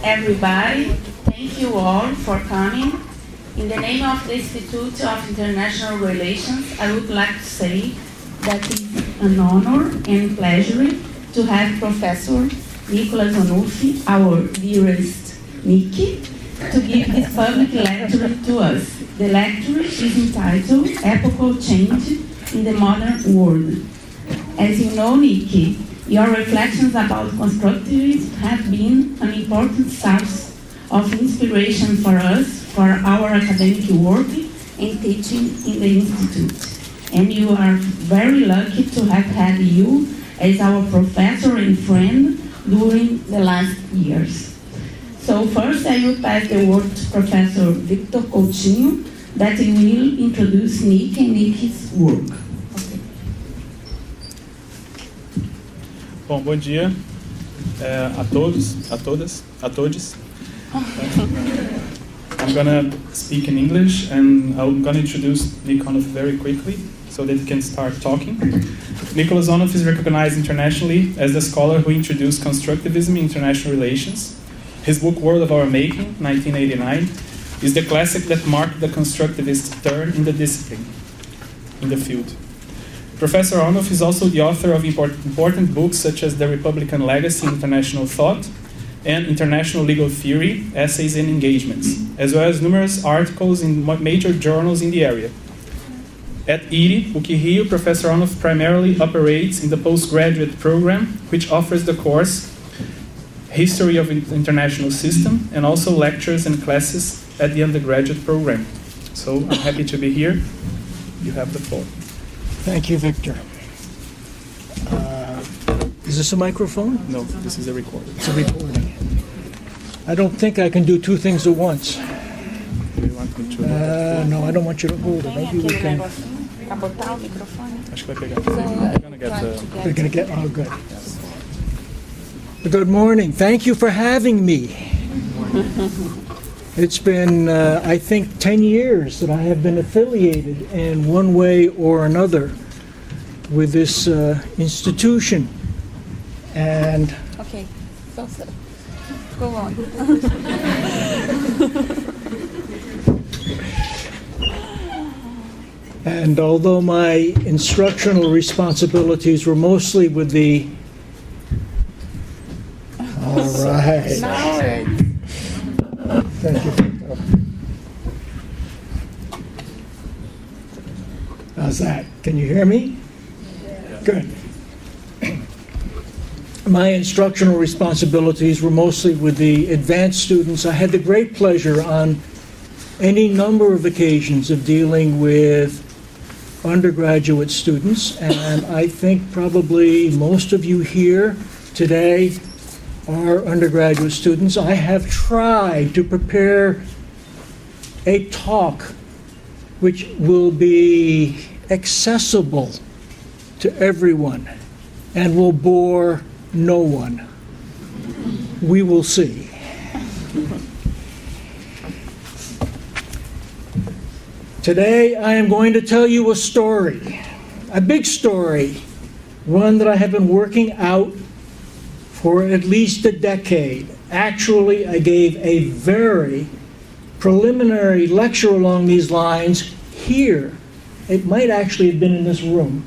everybody. Thank you all for coming. In the name of the Institute of International Relations, I would like to say that it's an honor and pleasure to have Professor Nicholas Onuf, our dearest Nicky, to give this public lecture to us. The lecture is entitled Epochal Change in the Modern World. As you know, Nicky, your reflections about constructivism have been an important source of inspiration for us for our academic work and teaching in the Institute. And you are very lucky to have had you as our professor and friend during the last years. So first I will pass the word to Professor Victor Coutinho that will introduce Nick and Nick's work. Okay. Bom dia a todos, a todas, a todos. I'm gonna speak in English and I'm gonna introduce Nick Onuf very quickly so that he can start talking. Nicholas Onuf is recognized internationally as the scholar who introduced constructivism in international relations. His book, World of Our Making, 1989, is the classic that marked the constructivist turn in the discipline, in the field. Professor Onuf is also the author of important books such as The Republican Legacy in International Thought and International Legal Theory, Essays and Engagements, as well as numerous articles in major journals in the area. At PUC-Rio, Professor Onuf primarily operates in the postgraduate program, which offers the course History of the International System, and also lectures and classes at the undergraduate program. So I'm happy to be here. You have the floor. Thank you, Victor. Is this a microphone? No, this is a recording. It's a recording. I don't think I can do two things at once. Do you want me to No, I don't want you to hold it. Maybe we can. Acho que vai pegar. They're gonna get the... They're going to get. Oh, good. Good morning. Thank you for having me. It's been, I think, 10 years that I have been affiliated in one way or another with this institution. And Okay, so go on. And although my instructional responsibilities were mostly with the... All right. Thank you. How's that? Can you hear me? Good. My instructional responsibilities were mostly with the advanced students. I had the great pleasure on any number of occasions of dealing with undergraduate students, and I think probably most of you here today are undergraduate students. I have tried to prepare a talk which will be accessible to everyone and will bore no one. We will see. Today I am going to tell you a story, a big story, one that I have been working out for at least a decade. Actually, I gave a very preliminary lecture along these lines here. It might actually have been in this room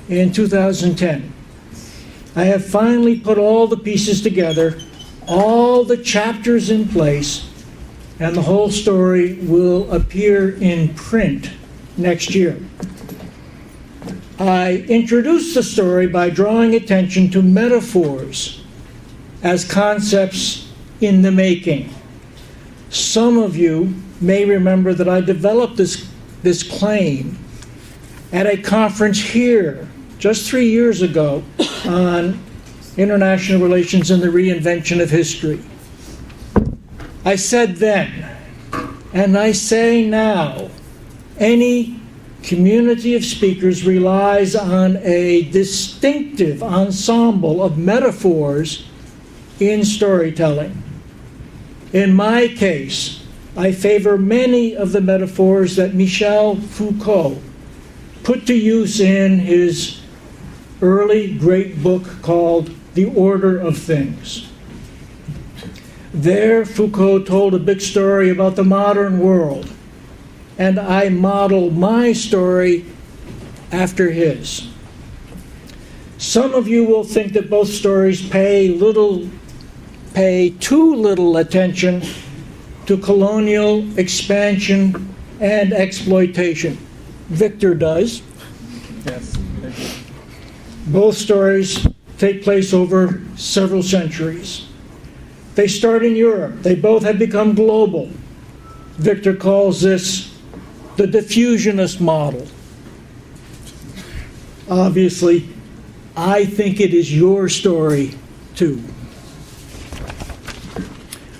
in 2010. I have finally put all the pieces together, all the chapters in place, and the whole story will appear in print next year. I introduced the story by drawing attention to metaphors as concepts in the making. Some of you may remember that I developed this claim at a conference here just 3 years ago on international relations and the reinvention of history. I said then, and I say now, any community of speakers relies on a distinctive ensemble of metaphors in storytelling. In my case, I favor many of the metaphors that Michel Foucault put to use in his early great book called The Order of Things. There, Foucault told a big story about the modern world, and I model my story after his. Some of you will think that both stories pay too little attention to colonial expansion and exploitation. Victor does. Yes. Both stories take place over several centuries. They start in Europe. They both have become global. Victor calls this the diffusionist model. Obviously, I think it is your story, too.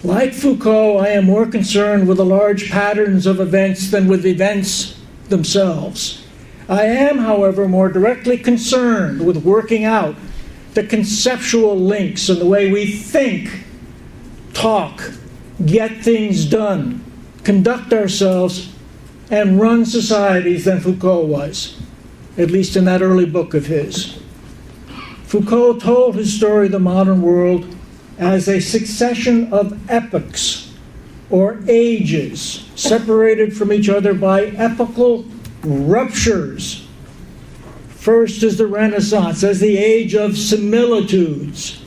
Like Foucault, I am more concerned with the large patterns of events than with events themselves. I am, however, more directly concerned with working out the conceptual links in the way we think, talk, get things done, conduct ourselves, and run societies than Foucault was, at least in that early book of his. Foucault told his story of the modern world as a succession of epochs, or ages, separated from each other by epochal ruptures. First is the Renaissance, as the age of similitudes.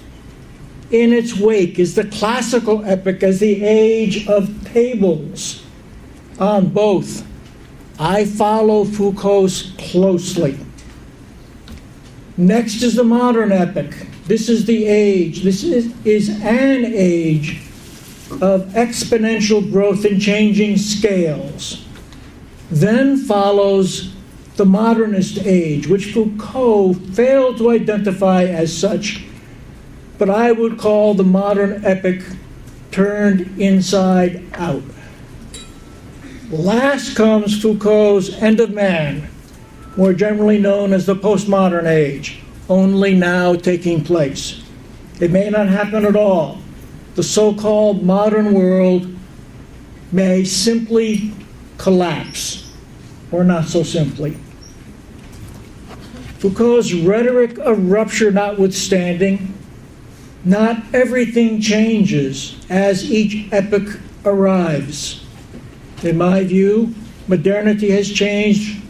In its wake is the classical epoch as the age of tables. On both, I follow Foucault's closely. Next is the modern epoch. This is the age, this is an age of exponential growth and changing scales. Then follows the modernist age, which Foucault failed to identify as such, but I would call the modern epoch turned inside out. Last comes Foucault's End of Man, more generally known as the postmodern age, only now taking place. It may not happen at all. The so-called modern world may simply collapse, or not so simply. Foucault's rhetoric of rupture notwithstanding, not everything changes as each epoch arrives. In my view, modernity has changed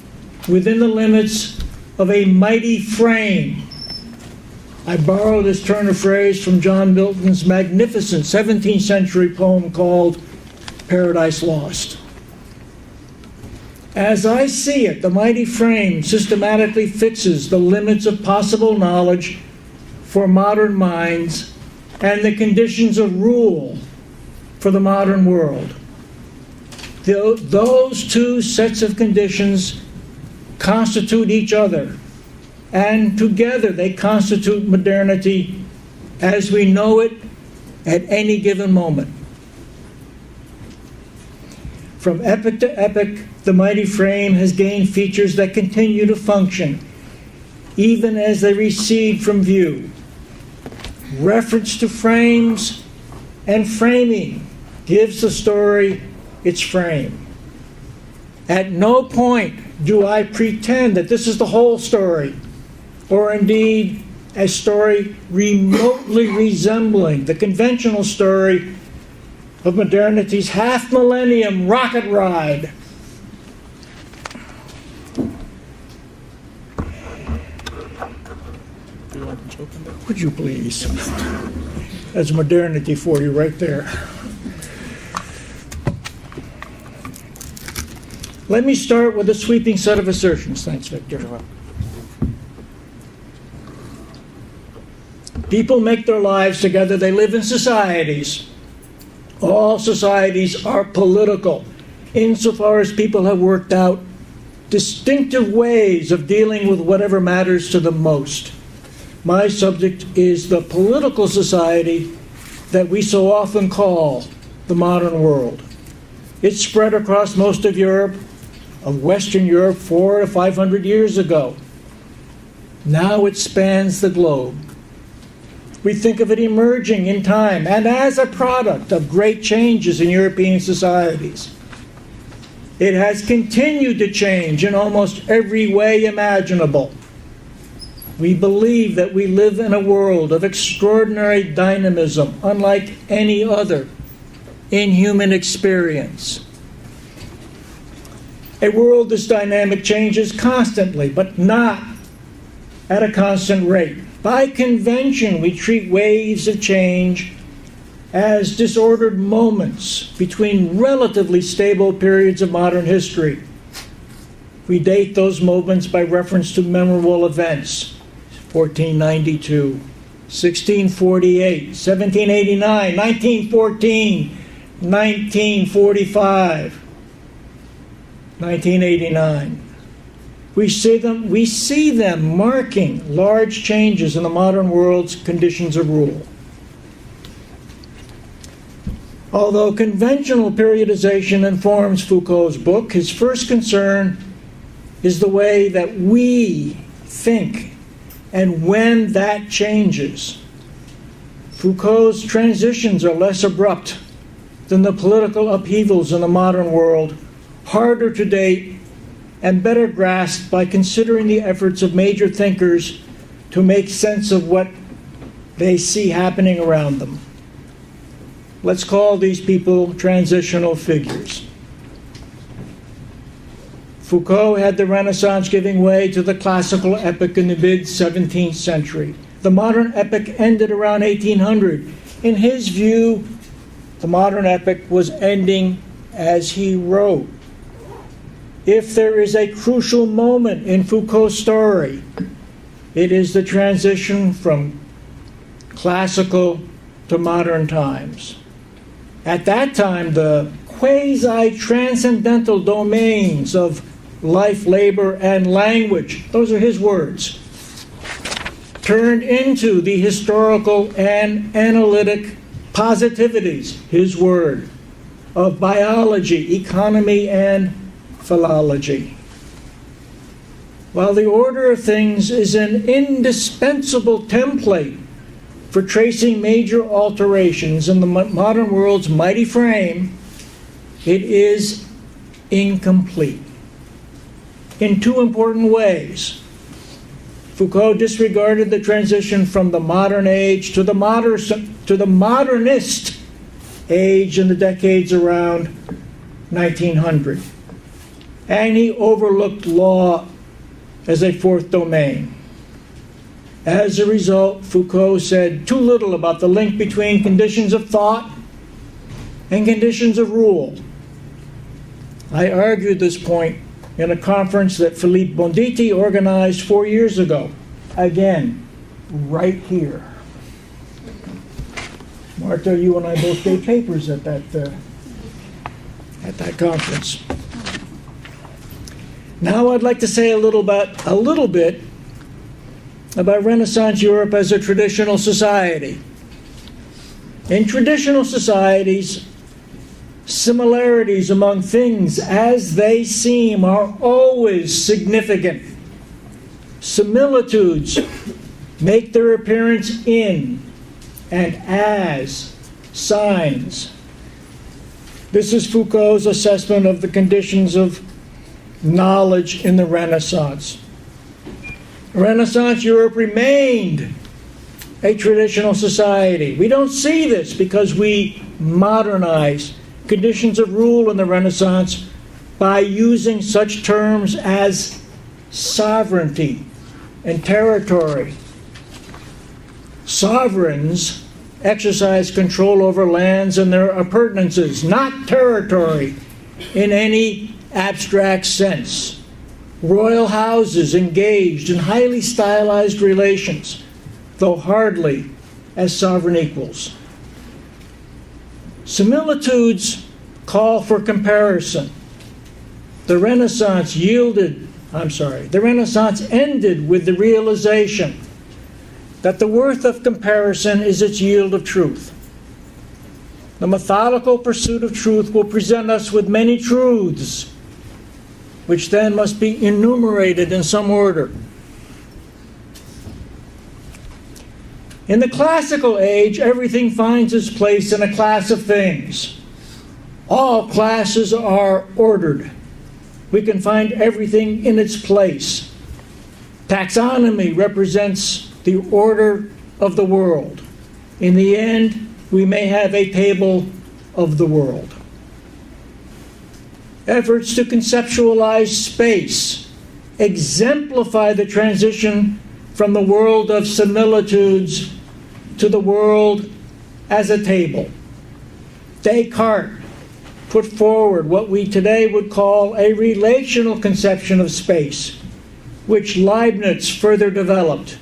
within the limits of a mighty frame. I borrow this turn of phrase from John Milton's magnificent 17th century poem called Paradise Lost. As I see it, the mighty frame systematically fixes the limits of possible knowledge for modern minds and the conditions of rule for the modern world. Those two sets of conditions constitute each other, and together they constitute modernity as we know it at any given moment. From epoch to epoch, the mighty frame has gained features that continue to function, even as they recede from view. Reference to frames and framing gives the story its frame. At no point do I pretend that this is the whole story, or indeed a story remotely resembling the conventional story of modernity's half-millennium rocket ride. Do you want to open that? Would you please? That's modernity for you right there. Let me start with a sweeping set of assertions. Thanks, Victor. People make their lives together. They live in societies. All societies are political, insofar as people have worked out distinctive ways of dealing with whatever matters to them most. My subject is the political society that we so often call the modern world. It's spread across most of Europe, of Western Europe 400 to 500 years ago. Now it spans the globe. We think of it emerging in time and as a product of great changes in European societies. It has continued to change in almost every way imaginable. We believe that we live in a world of extraordinary dynamism, unlike any other in human experience. A world this dynamic changes constantly, but not at a constant rate. By convention, we treat waves of change as disordered moments between relatively stable periods of modern history. We date those moments by reference to memorable events: 1492, 1648, 1789, 1914, 1945, 1989. We see them marking large changes in the modern world's conditions of rule. Although conventional periodization informs Foucault's book, his first concern is the way that we think and when that changes. Foucault's transitions are less abrupt than the political upheavals in the modern world, harder to date, and better grasped by considering the efforts of major thinkers to make sense of what they see happening around them. Let's call these people transitional figures. Foucault had the Renaissance giving way to the classical epoch in the mid-17th century. The modern epoch ended around 1800. In his view, the modern epoch was ending as he wrote. If there is a crucial moment in Foucault's story, it is the transition from classical to modern times. At that time, the quasi-transcendental domains of life, labor, and language, those are his words, turned into the historical and analytic positivities, his word, of biology, economy, and philology. While the order of things is an indispensable template for tracing major alterations in the modern world's mighty frame, it is incomplete in two important ways. Foucault disregarded the transition from the modern age to the modernist age in the decades around 1900. And he overlooked law as a fourth domain. As a result, Foucault said too little about the link between conditions of thought and conditions of rule. I argued this point in a conference that Philippe Bonditti organized 4 years ago. Again, right here. Marta, you and I both gave papers at that conference. Now I'd like to say a little bit about Renaissance Europe as a traditional society. In traditional societies, similarities among things as they seem are always significant. Similitudes make their appearance in and as signs. This is Foucault's assessment of the conditions of knowledge in the Renaissance. Renaissance Europe remained a traditional society. We don't see this because we modernize conditions of rule in the Renaissance by using such terms as sovereignty and territory. Sovereigns exercise control over lands and their appurtenances, not territory in any abstract sense. Royal houses engaged in highly stylized relations, though hardly as sovereign equals. Similitudes call for comparison. The Renaissance ended with the realization that the worth of comparison is its yield of truth. The methodical pursuit of truth will present us with many truths, which then must be enumerated in some order. In the classical age, everything finds its place in a class of things. All classes are ordered. We can find everything in its place. Taxonomy represents the order of the world. In the end, we may have a table of the world. Efforts to conceptualize space exemplify the transition from the world of similitudes to the world as a table. Descartes put forward what we today would call a relational conception of space, which Leibniz further developed.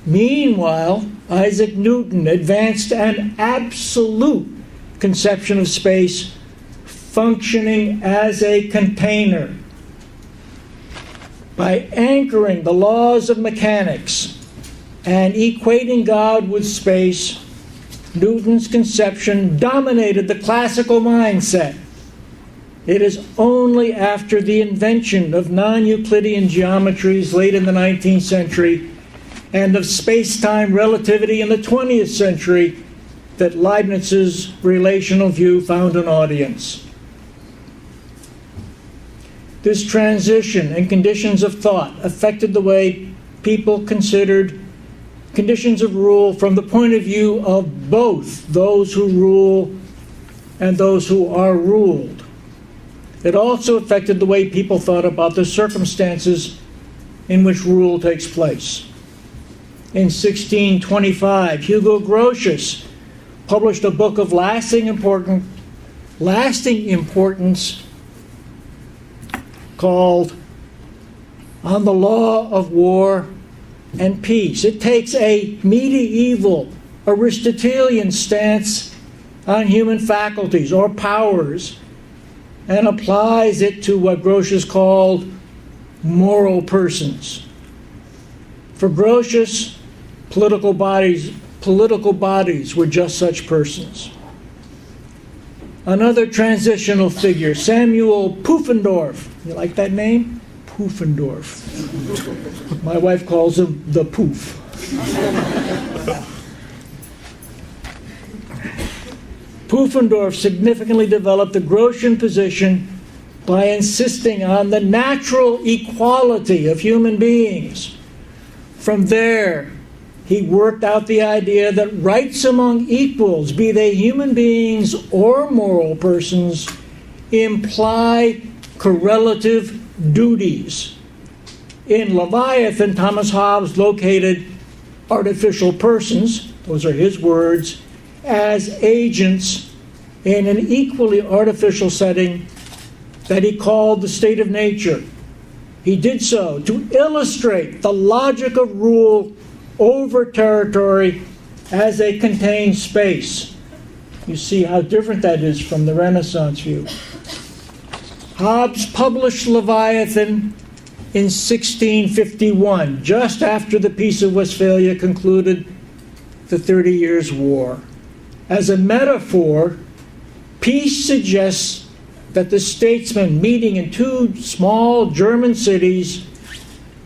Meanwhile, Isaac Newton advanced an absolute conception of space functioning as a container. By anchoring the laws of mechanics and equating God with space, Newton's conception dominated the classical mindset. It is only after the invention of non-Euclidean geometries late in the 19th century and of space-time relativity in the 20th century that Leibniz's relational view found an audience. This transition and conditions of thought affected the way people considered conditions of rule from the point of view of both those who rule and those who are ruled. It also affected the way people thought about the circumstances in which rule takes place. In 1625, Hugo Grotius published a book of lasting importance called On the Law of War and Peace. It takes a medieval Aristotelian stance on human faculties or powers and applies it to what Grotius called moral persons. For Grotius, political bodies were just such persons. Another transitional figure, Samuel Pufendorf. You like that name? Pufendorf. My wife calls him the Poof. Pufendorf significantly developed the Grotian position by insisting on the natural equality of human beings. From there, he worked out the idea that rights among equals, be they human beings or moral persons, imply correlative duties. In Leviathan, Thomas Hobbes located artificial persons, those are his words, as agents in an equally artificial setting that he called the state of nature. He did so to illustrate the logic of rule over territory as a contained space. You see how different that is from the Renaissance view. Hobbes published Leviathan in 1651, just after the Peace of Westphalia concluded the 30 Years' War. As a metaphor, peace suggests that the statesmen meeting in two small German cities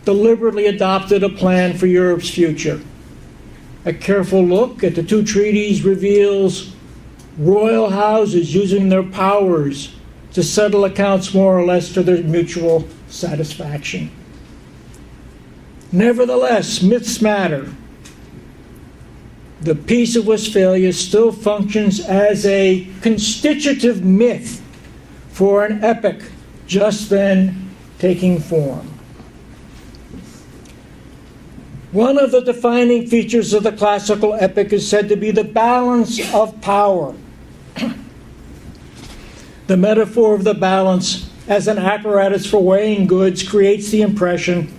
deliberately adopted a plan for Europe's future. A careful look at the two treaties reveals royal houses using their powers to settle accounts more or less to their mutual satisfaction. Nevertheless, myths matter. The Peace of Westphalia still functions as a constitutive myth for an epic just then taking form. One of the defining features of the classical epic is said to be the balance of power. The metaphor of the balance as an apparatus for weighing goods creates the impression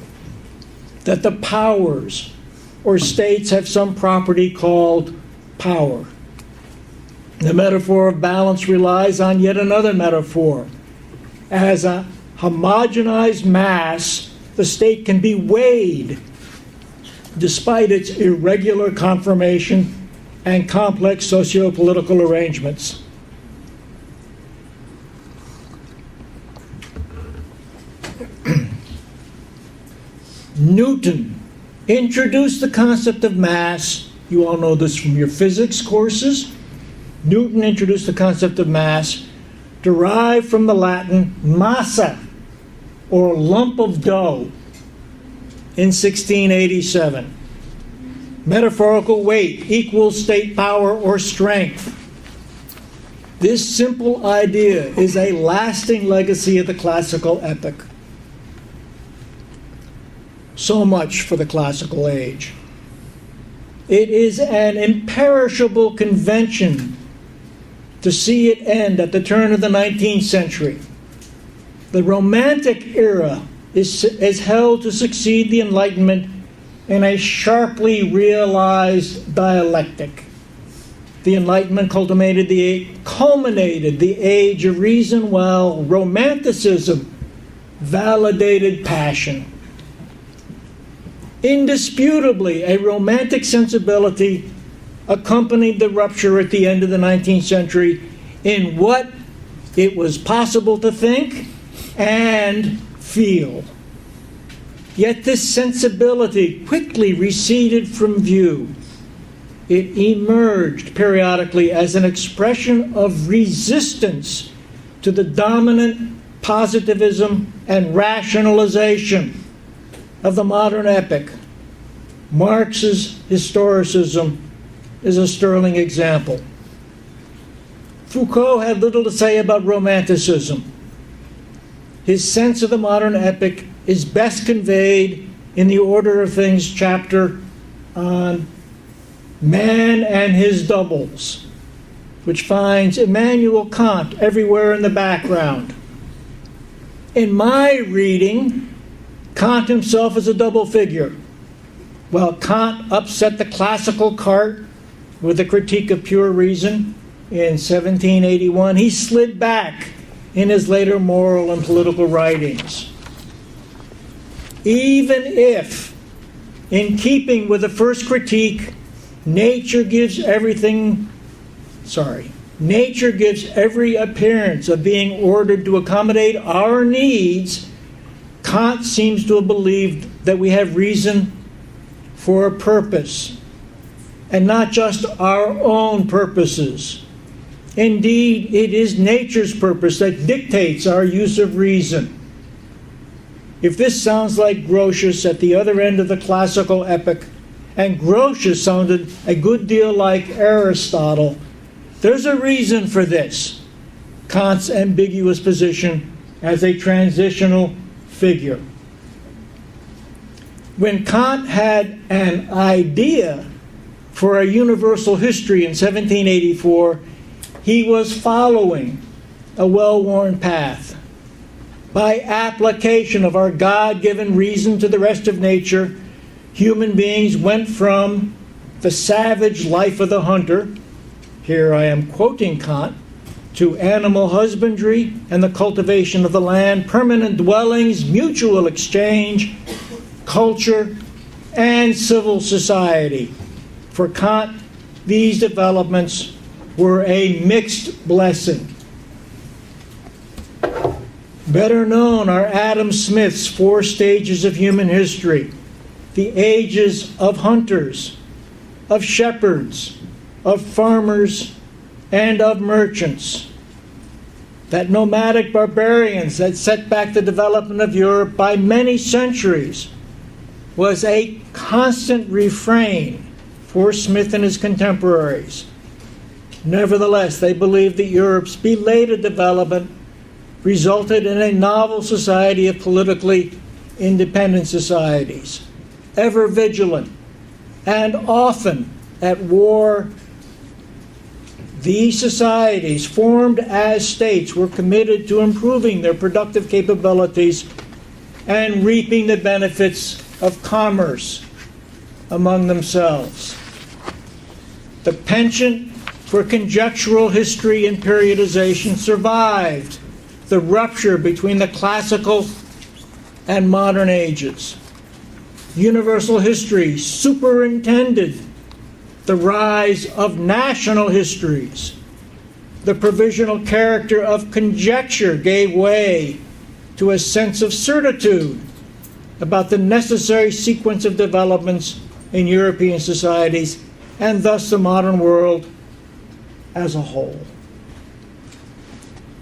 that the powers or states have some property called power. The metaphor of balance relies on yet another metaphor. As a homogenized mass, the state can be weighed despite its irregular conformation and complex socio-political arrangements. Newton introduced the concept of mass. You all know this from your physics courses. Newton introduced the concept of mass, derived from the Latin massa, or lump of dough. in 1687. Metaphorical weight equals state power or strength. This simple idea is a lasting legacy of the classical epoch. So much for the classical age. It is an imperishable convention to see it end at the turn of the 19th century. The Romantic era is held to succeed the Enlightenment in a sharply realized dialectic. The Enlightenment culminated the age of reason, while Romanticism validated passion. Indisputably, a romantic sensibility accompanied the rupture at the end of the 19th century in what it was possible to think and feel. Yet this sensibility quickly receded from view. It emerged periodically as an expression of resistance to the dominant positivism and rationalization of the modern epoch. Marx's historicism is a sterling example. Foucault had little to say about Romanticism. His sense of the modern epoch is best conveyed in the Order of Things chapter on Man and His Doubles, which finds Immanuel Kant everywhere in the background. In my reading, Kant himself is a double figure. While Kant upset the classical cart with the Critique of Pure Reason in 1781, he slid back in his later moral and political writings. Even if, in keeping with the first critique, nature gives every appearance of being ordered to accommodate our needs, Kant seems to have believed that we have reason for a purpose, and not just our own purposes. Indeed, it is nature's purpose that dictates our use of reason. If this sounds like Grotius at the other end of the classical epoch, and Grotius sounded a good deal like Aristotle, there's a reason for this: Kant's ambiguous position as a transitional figure. When Kant had an idea for a universal history in 1784, he was following a well-worn path. By application of our God-given reason to the rest of nature, human beings went from the savage life of the hunter, here I am quoting Kant, to animal husbandry and the cultivation of the land, permanent dwellings, mutual exchange, culture, and civil society. For Kant, these developments were a mixed blessing. Better known are Adam Smith's 4 stages of human history: the ages of hunters, of shepherds, of farmers, and of merchants. That nomadic barbarians that set back the development of Europe by many centuries was a constant refrain for Smith and his contemporaries. Nevertheless, they believed that Europe's belated development resulted in a novel society of politically independent societies, ever vigilant and often at war. These societies, formed as states, were committed to improving their productive capabilities and reaping the benefits of commerce among themselves. The penchant for conjectural history and periodization survived the rupture between the classical and modern ages. Universal history superintended the rise of national histories. The provisional character of conjecture gave way to a sense of certitude about the necessary sequence of developments in European societies, and thus the modern world as a whole.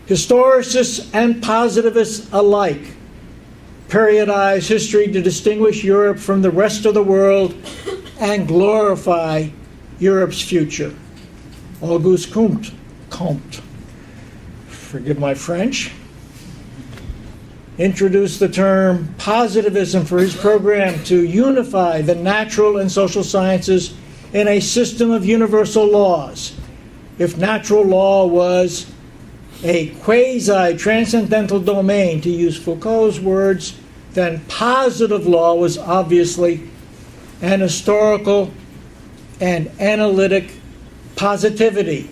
Historicists and positivists alike periodize history to distinguish Europe from the rest of the world and glorify Europe's future. Auguste Comte, forgive my French, introduced the term positivism for his program to unify the natural and social sciences in a system of universal laws. If natural law was a quasi-transcendental domain, to use Foucault's words, then positive law was obviously an historical and analytic positivity.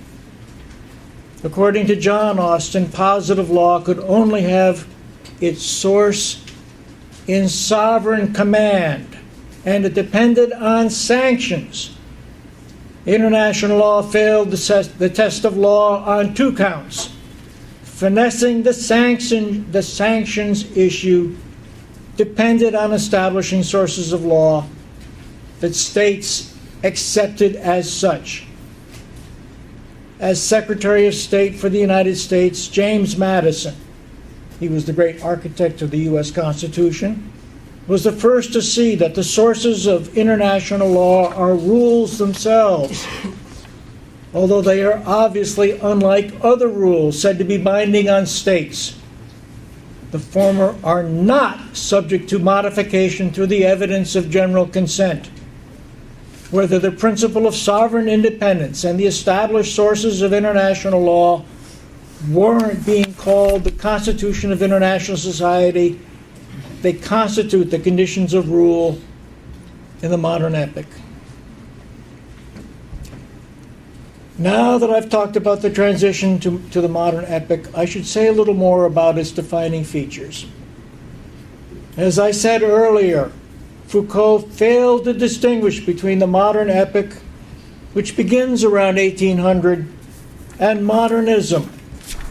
According to John Austin, positive law could only have its source in sovereign command, and it depended on sanctions. International law failed the test of law on two counts: finessing the sanctions issue depended on establishing sources of law that states accepted as such. As Secretary of State for the United States, James Madison, he was the great architect of the U.S. Constitution, was the first to see that the sources of international law are rules themselves, although they are obviously unlike other rules said to be binding on states. The former are not subject to modification through the evidence of general consent. Whether the principle of sovereign independence and the established sources of international law weren't being called the Constitution of International Society, they constitute the conditions of rule in the modern epoch. Now that I've talked about the transition to the modern epoch, I should say a little more about its defining features. As I said earlier, Foucault failed to distinguish between the modern epoch, which begins around 1800, and modernism,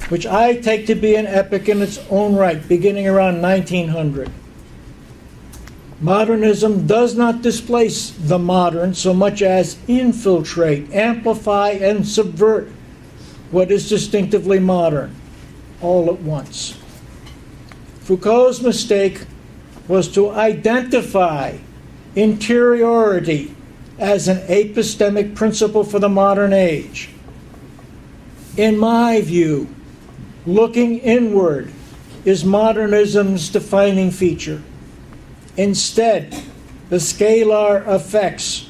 which I take to be an epoch in its own right, beginning around 1900. Modernism does not displace the modern so much as infiltrate, amplify, and subvert what is distinctively modern, all at once. Foucault's mistake was to identify interiority as an epistemic principle for the modern age. In my view, looking inward is modernism's defining feature. Instead, the scalar effects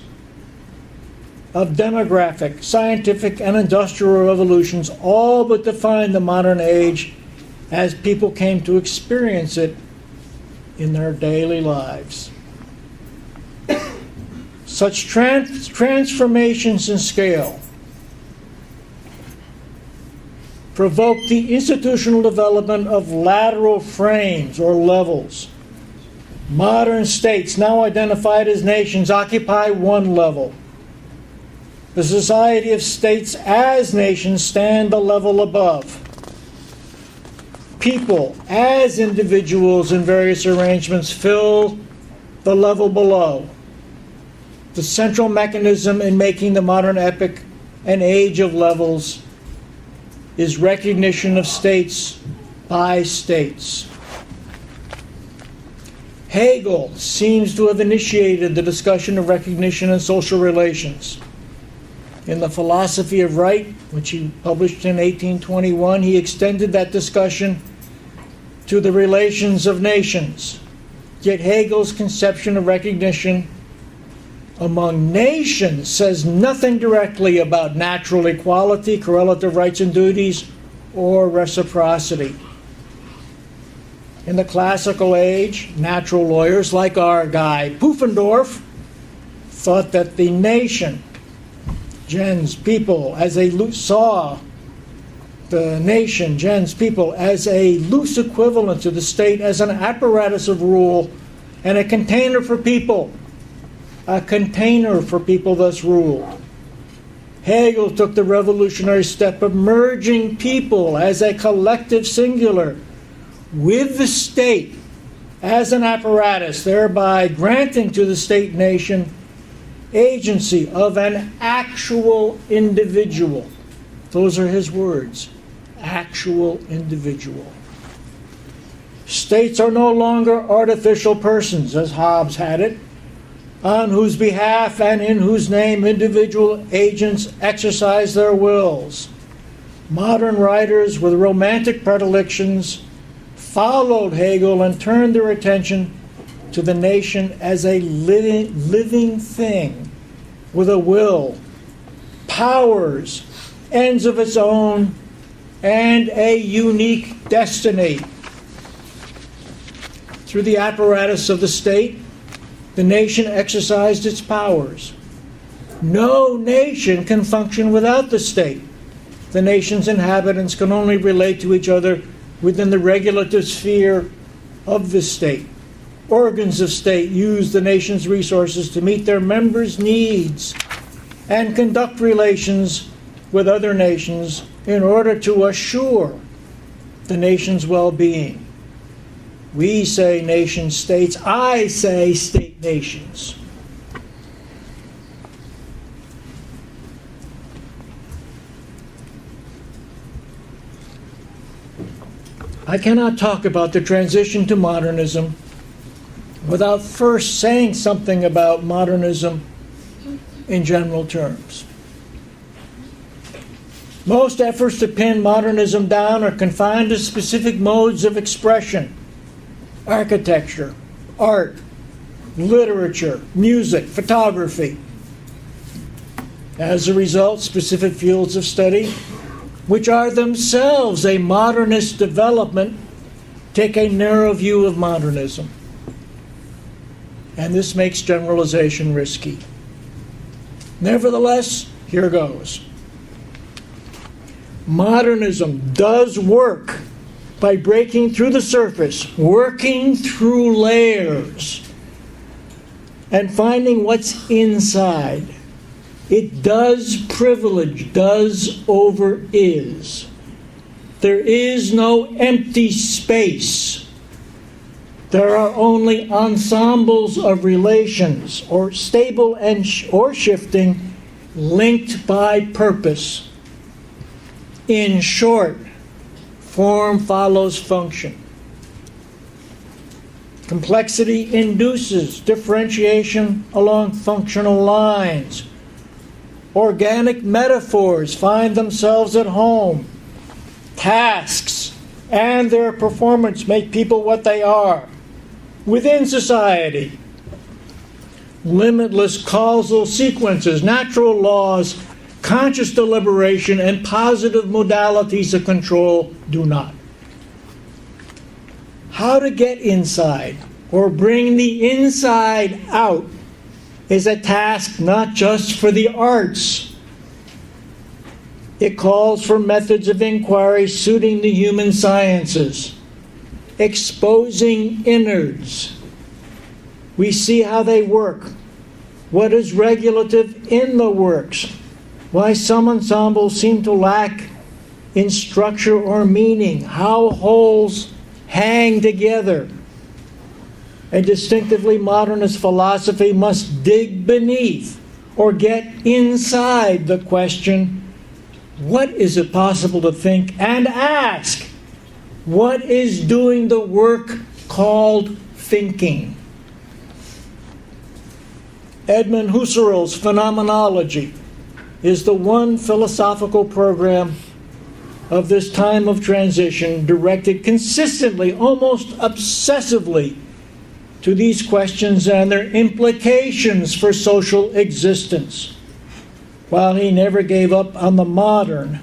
of demographic, scientific, and industrial revolutions all but define the modern age as people came to experience it in their daily lives. Such transformations in scale provoke the institutional development of lateral frames or levels. Modern states, now identified as nations, occupy one level. The society of states as nations stand a level above. People, as individuals in various arrangements, fill the level below. The central mechanism in making the modern epoch an age of levels is recognition of states by states. Hegel seems to have initiated the discussion of recognition in social relations. In The Philosophy of Right, which he published in 1821, he extended that discussion to the relations of nations. Yet Hegel's conception of recognition among nations says nothing directly about natural equality, correlative rights and duties, or reciprocity. In the classical age, natural lawyers like our guy Puffin thought that the nation, gens, people, saw the nation, gens, people, as a loose equivalent to the state, as an apparatus of rule and a container for people thus ruled. Hegel took the revolutionary step of merging people as a collective singular with the state as an apparatus, thereby granting to the state-nation agency of an actual individual. Those are his words, actual individual. States are no longer artificial persons, as Hobbes had it, on whose behalf and in whose name individual agents exercise their wills. Modern writers with romantic predilections followed Hegel and turned their attention to the nation as a living thing with a will, powers, ends of its own, and a unique destiny. Through the apparatus of the state, the nation exercised its powers. No nation can function without the state. The nation's inhabitants can only relate to each other within the regulative sphere of the state. Organs of state use the nation's resources to meet their members' needs and conduct relations with other nations in order to assure the nation's well-being. We say nation states, I say state nations. I cannot talk about the transition to modernism without first saying something about modernism in general terms. Most efforts to pin modernism down are confined to specific modes of expression: architecture, art, literature, music, photography. As a result, specific fields of study, which are themselves a modernist development, take a narrow view of modernism. And this makes generalization risky. Nevertheless, here goes. Modernism does work by breaking through the surface, working through layers, and finding what's inside. It does privilege, does over is. There is no empty space. There are only ensembles of relations, or stable and or shifting, linked by purpose. In short, form follows function. Complexity induces differentiation along functional lines. Organic metaphors find themselves at home. Tasks and their performance make people what they are within society. Limitless causal sequences, natural laws, conscious deliberation, and positive modalities of control do not. How to get inside or bring the inside out is a task not just for the arts. It calls for methods of inquiry suiting the human sciences, exposing innards. We see how they work, what is regulative in the works, why some ensembles seem to lack in structure or meaning, how wholes hang together. A distinctively modernist philosophy must dig beneath or get inside the question, what is it possible to think, and ask, what is doing the work called thinking? Edmund Husserl's Phenomenology is the one philosophical program of this time of transition directed consistently, almost obsessively, to these questions and their implications for social existence. While he never gave up on the modern,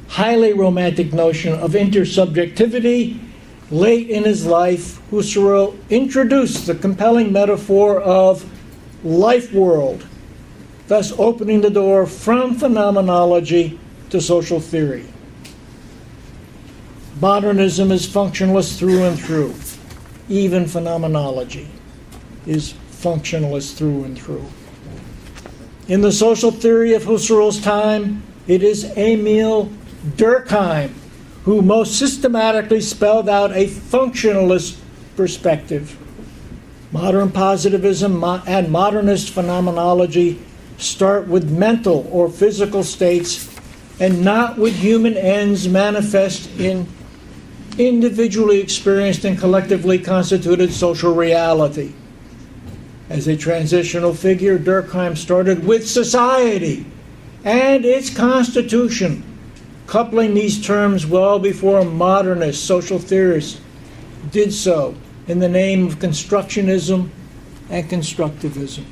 highly romantic notion of intersubjectivity, late in his life, Husserl introduced the compelling metaphor of life world, thus opening the door from phenomenology to social theory. Modernism is functionalist through and through. Even phenomenology is functionalist through and through. In the social theory of Husserl's time, it is Emil Durkheim who most systematically spelled out a functionalist perspective. Modern positivism and modernist phenomenology start with mental or physical states and not with human ends manifest in individually experienced and collectively constituted social reality. As a transitional figure, Durkheim started with society and its constitution, coupling these terms well before modernist social theorists did so in the name of constructionism and constructivism.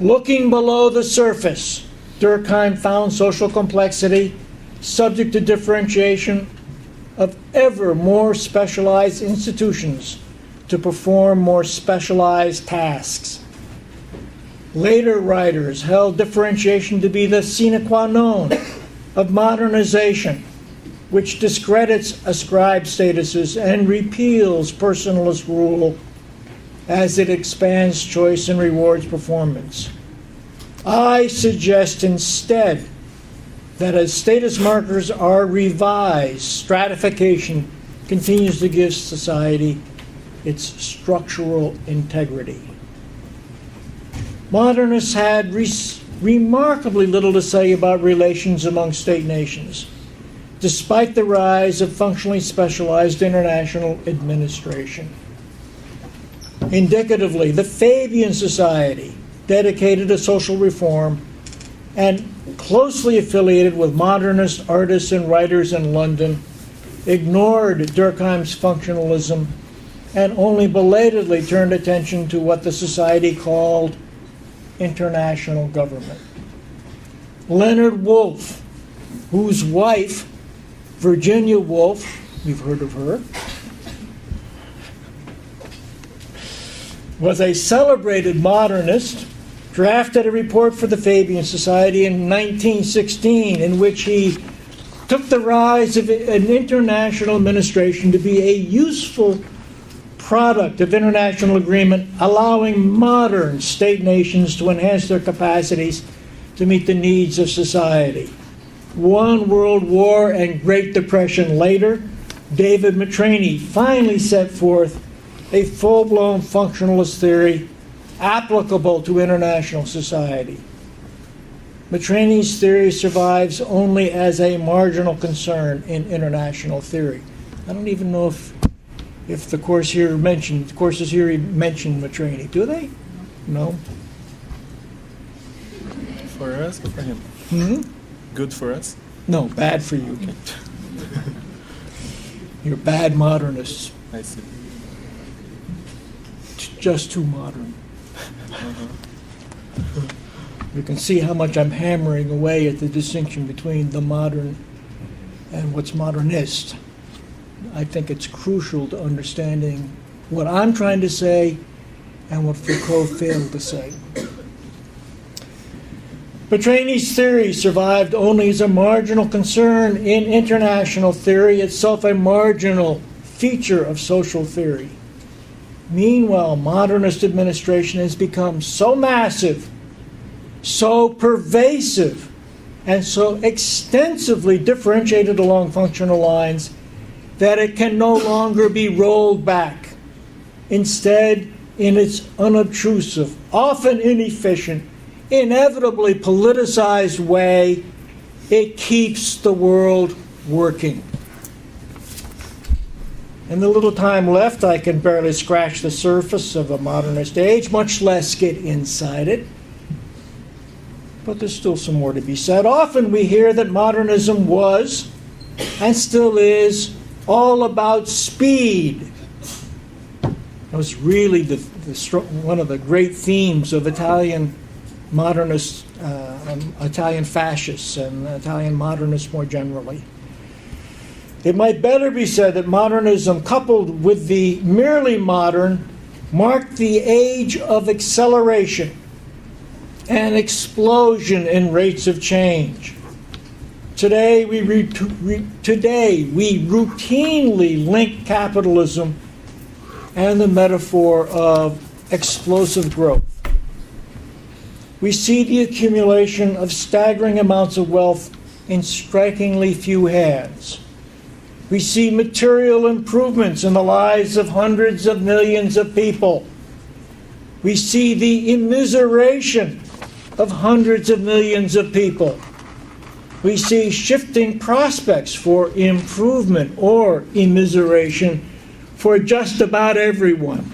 Looking below the surface, Durkheim found social complexity subject to differentiation of ever more specialized institutions to perform more specialized tasks. Later writers held differentiation to be the sine qua non of modernization, which discredits ascribed statuses and repeals personalist rule as it expands choice and rewards performance. I suggest instead that as status markers are revised, stratification continues to give society its structural integrity. Modernists had remarkably little to say about relations among state nations, despite the rise of functionally specialized international administration. Indicatively, the Fabian Society, dedicated to social reform and closely affiliated with modernist artists and writers in London, ignored Durkheim's functionalism and only belatedly turned attention to what the society called international government. Leonard Woolf, whose wife, Virginia Woolf, you've heard of her, was a celebrated modernist, drafted a report for the Fabian Society in 1916 in which he took the rise of an international administration to be a useful product of international agreement, allowing modern state nations to enhance their capacities to meet the needs of society. One World War and Great Depression later, David Matrany finally set forth a full-blown functionalist theory applicable to international society. Matrany's theory survives only as a marginal concern in international theory. I don't even know if the courses here mention Matrany. Do they? No. For us or for him? Good for us? No, bad for you. You're bad modernists. I see. Just too modern. You can see how much I'm hammering away at the distinction between the modern and what's modernist. I think it's crucial to understanding what I'm trying to say and what Foucault failed to say. Matrany's theory survived only as a marginal concern in international theory, itself a marginal feature of social theory. Meanwhile, modernist administration has become so massive, so pervasive, and so extensively differentiated along functional lines that it can no longer be rolled back. Instead, in its unobtrusive, often inefficient, inevitably politicized way, it keeps the world working. In the little time left, I can barely scratch the surface of a modernist age, much less get inside it. But there's still some more to be said. Often we hear that modernism was, and still is, all about speed. It was really one of the great themes of Italian modernists, Italian fascists, and Italian modernists more generally. It might better be said that modernism, coupled with the merely modern, marked the age of acceleration and explosion in rates of change. Today, we routinely link capitalism and the metaphor of explosive growth. We see the accumulation of staggering amounts of wealth in strikingly few hands. We see material improvements in the lives of hundreds of millions of people. We see the immiseration of hundreds of millions of people. We see shifting prospects for improvement or immiseration for just about everyone.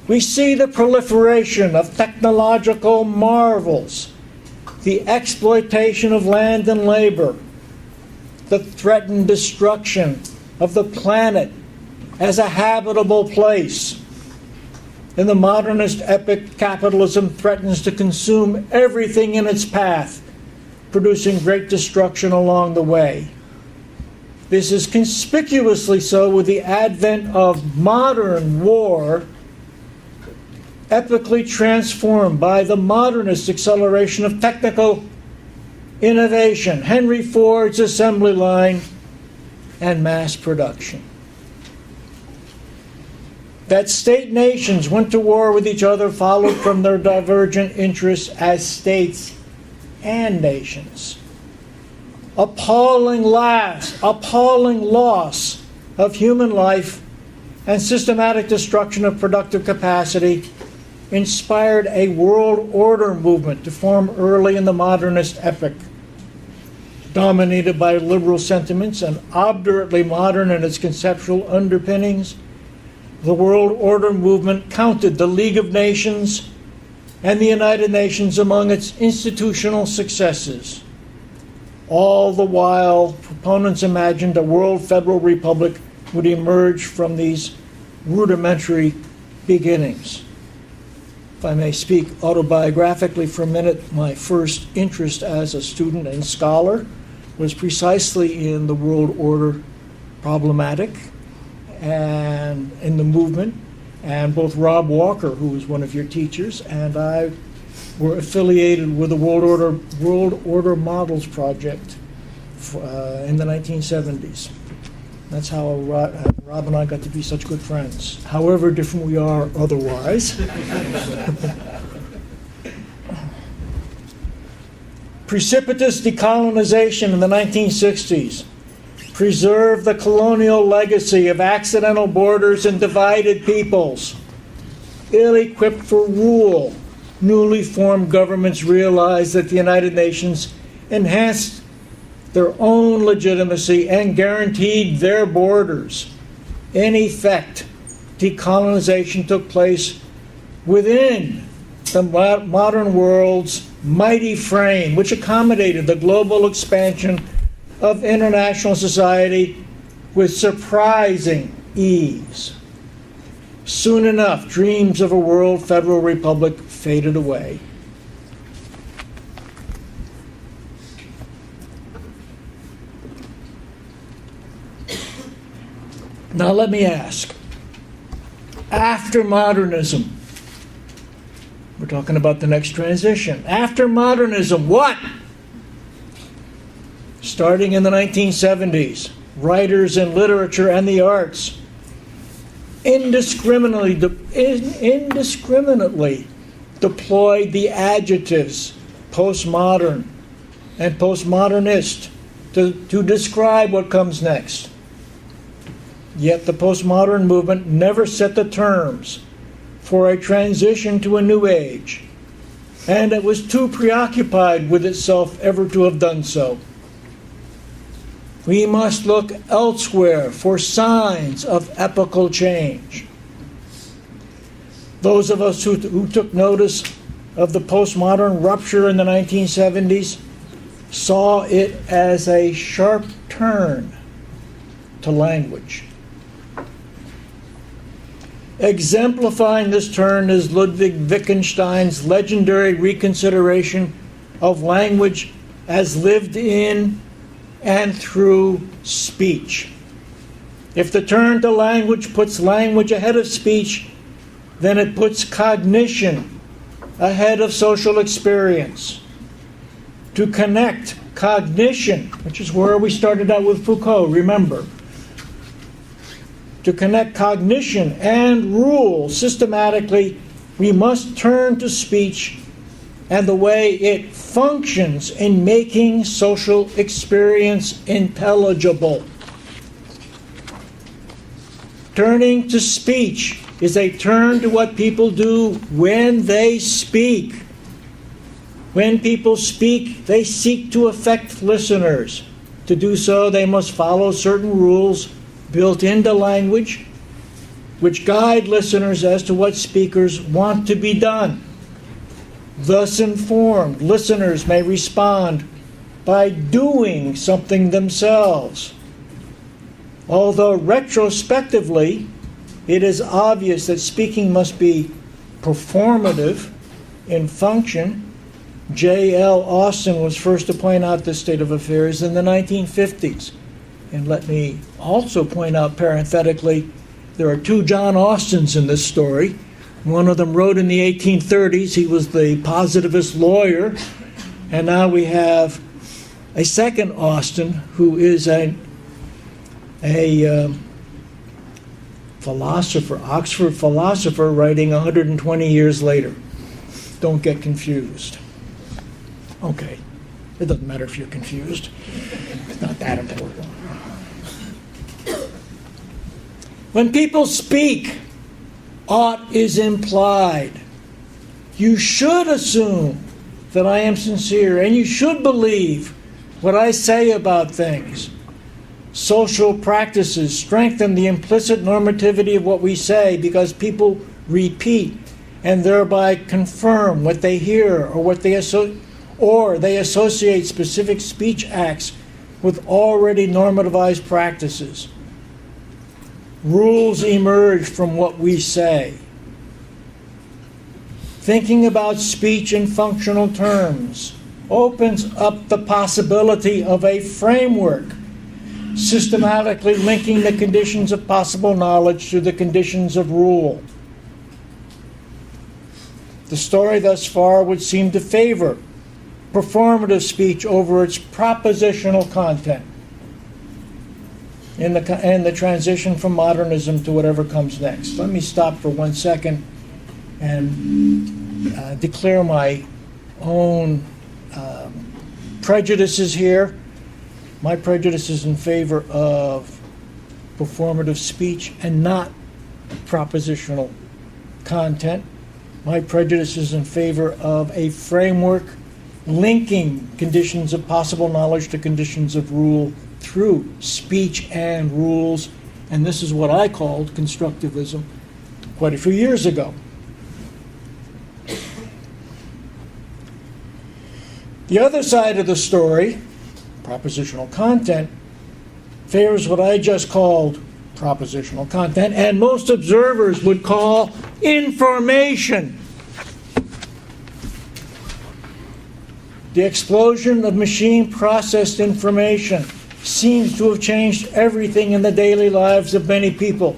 We see the proliferation of technological marvels, the exploitation of land and labor, the threatened destruction of the planet as a habitable place. In the modernist epoch, capitalism threatens to consume everything in its path, producing great destruction along the way. This is conspicuously so with the advent of modern war, epically transformed by the modernist acceleration of technical innovation, Henry Ford's assembly line, and mass production. That state nations went to war with each other followed from their divergent interests as states and nations. Appalling loss of human life and systematic destruction of productive capacity inspired a world order movement to form early in the modernist epoch. Dominated by liberal sentiments and obdurately modern in its conceptual underpinnings, the world order movement counted the League of Nations and the United Nations among its institutional successes. All the while, proponents imagined a world federal republic would emerge from these rudimentary beginnings. If I may speak autobiographically for a minute, my first interest as a student and scholar was precisely in the world order problematic and in the movement. And both Rob Walker, who was one of your teachers, and I were affiliated with the World Order Models Project in the 1970s. That's how Rob and I got to be such good friends, however different we are otherwise. Precipitous decolonization in the 1960s preserved the colonial legacy of accidental borders and divided peoples. Ill-equipped for rule, newly formed governments realized that the United Nations enhanced their own legitimacy and guaranteed their borders. In effect, decolonization took place within the modern world's mighty frame, which accommodated the global expansion of international society with surprising ease. Soon enough, dreams of a world federal republic faded away. Now let me ask, after modernism, we're talking about the next transition. After modernism, what? Starting in the 1970s, writers in literature and the arts indiscriminately deployed the adjectives postmodern and postmodernist to describe what comes next. Yet the postmodern movement never set the terms for a transition to a new age, and it was too preoccupied with itself ever to have done so. We must look elsewhere for signs of epochal change. Those of us who took notice of the postmodern rupture in the 1970s saw it as a sharp turn to language. Exemplifying this turn is Ludwig Wittgenstein's legendary reconsideration of language as lived in and through speech. If the turn to language puts language ahead of speech, then it puts cognition ahead of social experience. To connect cognition, which is where we started out with Foucault, remember, to connect cognition and rule systematically, we must turn to speech and the way it functions in making social experience intelligible. Turning to speech is a turn to what people do when they speak. When people speak, they seek to affect listeners. To do so, they must follow certain rules built into language, which guide listeners as to what speakers want to be done. Thus informed, listeners may respond by doing something themselves. Although retrospectively, it is obvious that speaking must be performative in function, J.L. Austin was first to point out this state of affairs in the 1950s. And let me also point out parenthetically, there are two John Austins in this story. One of them wrote in the 1830s. He was the positivist lawyer. And now we have a second Austin who is a philosopher, Oxford philosopher, writing 120 years later. Don't get confused. Okay, it doesn't matter if you're confused. It's not that important. When people speak, ought is implied. You should assume that I am sincere, and you should believe what I say about things. Social practices strengthen the implicit normativity of what we say because people repeat and thereby confirm what they hear or they associate specific speech acts with already normativized practices. Rules emerge from what we say. Thinking about speech in functional terms opens up the possibility of a framework, systematically linking the conditions of possible knowledge to the conditions of rule. The story thus far would seem to favor performative speech over its propositional content in the transition from modernism to whatever comes next. Let me stop for 1 second and declare my own prejudices here. My prejudice is in favor of performative speech and not propositional content. My prejudice is in favor of a framework linking conditions of possible knowledge to conditions of rule through speech and rules. And this is what I called constructivism quite a few years ago. The other side of the story, propositional content, favors what I just called propositional content, and most observers would call information. The explosion of machine-processed information seems to have changed everything in the daily lives of many people,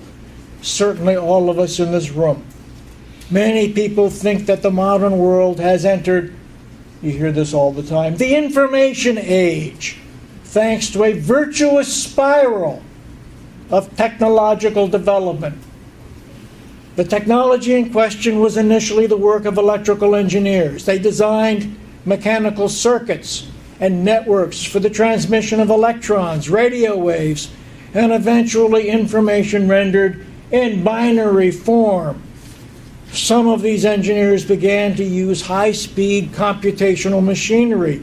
certainly all of us in this room. Many people think that the modern world has entered, you hear this all the time, the information age, thanks to a virtuous spiral of technological development. The technology in question was initially the work of electrical engineers. They designed mechanical circuits and networks for the transmission of electrons, radio waves, and eventually information rendered in binary form. Some of these engineers began to use high-speed computational machinery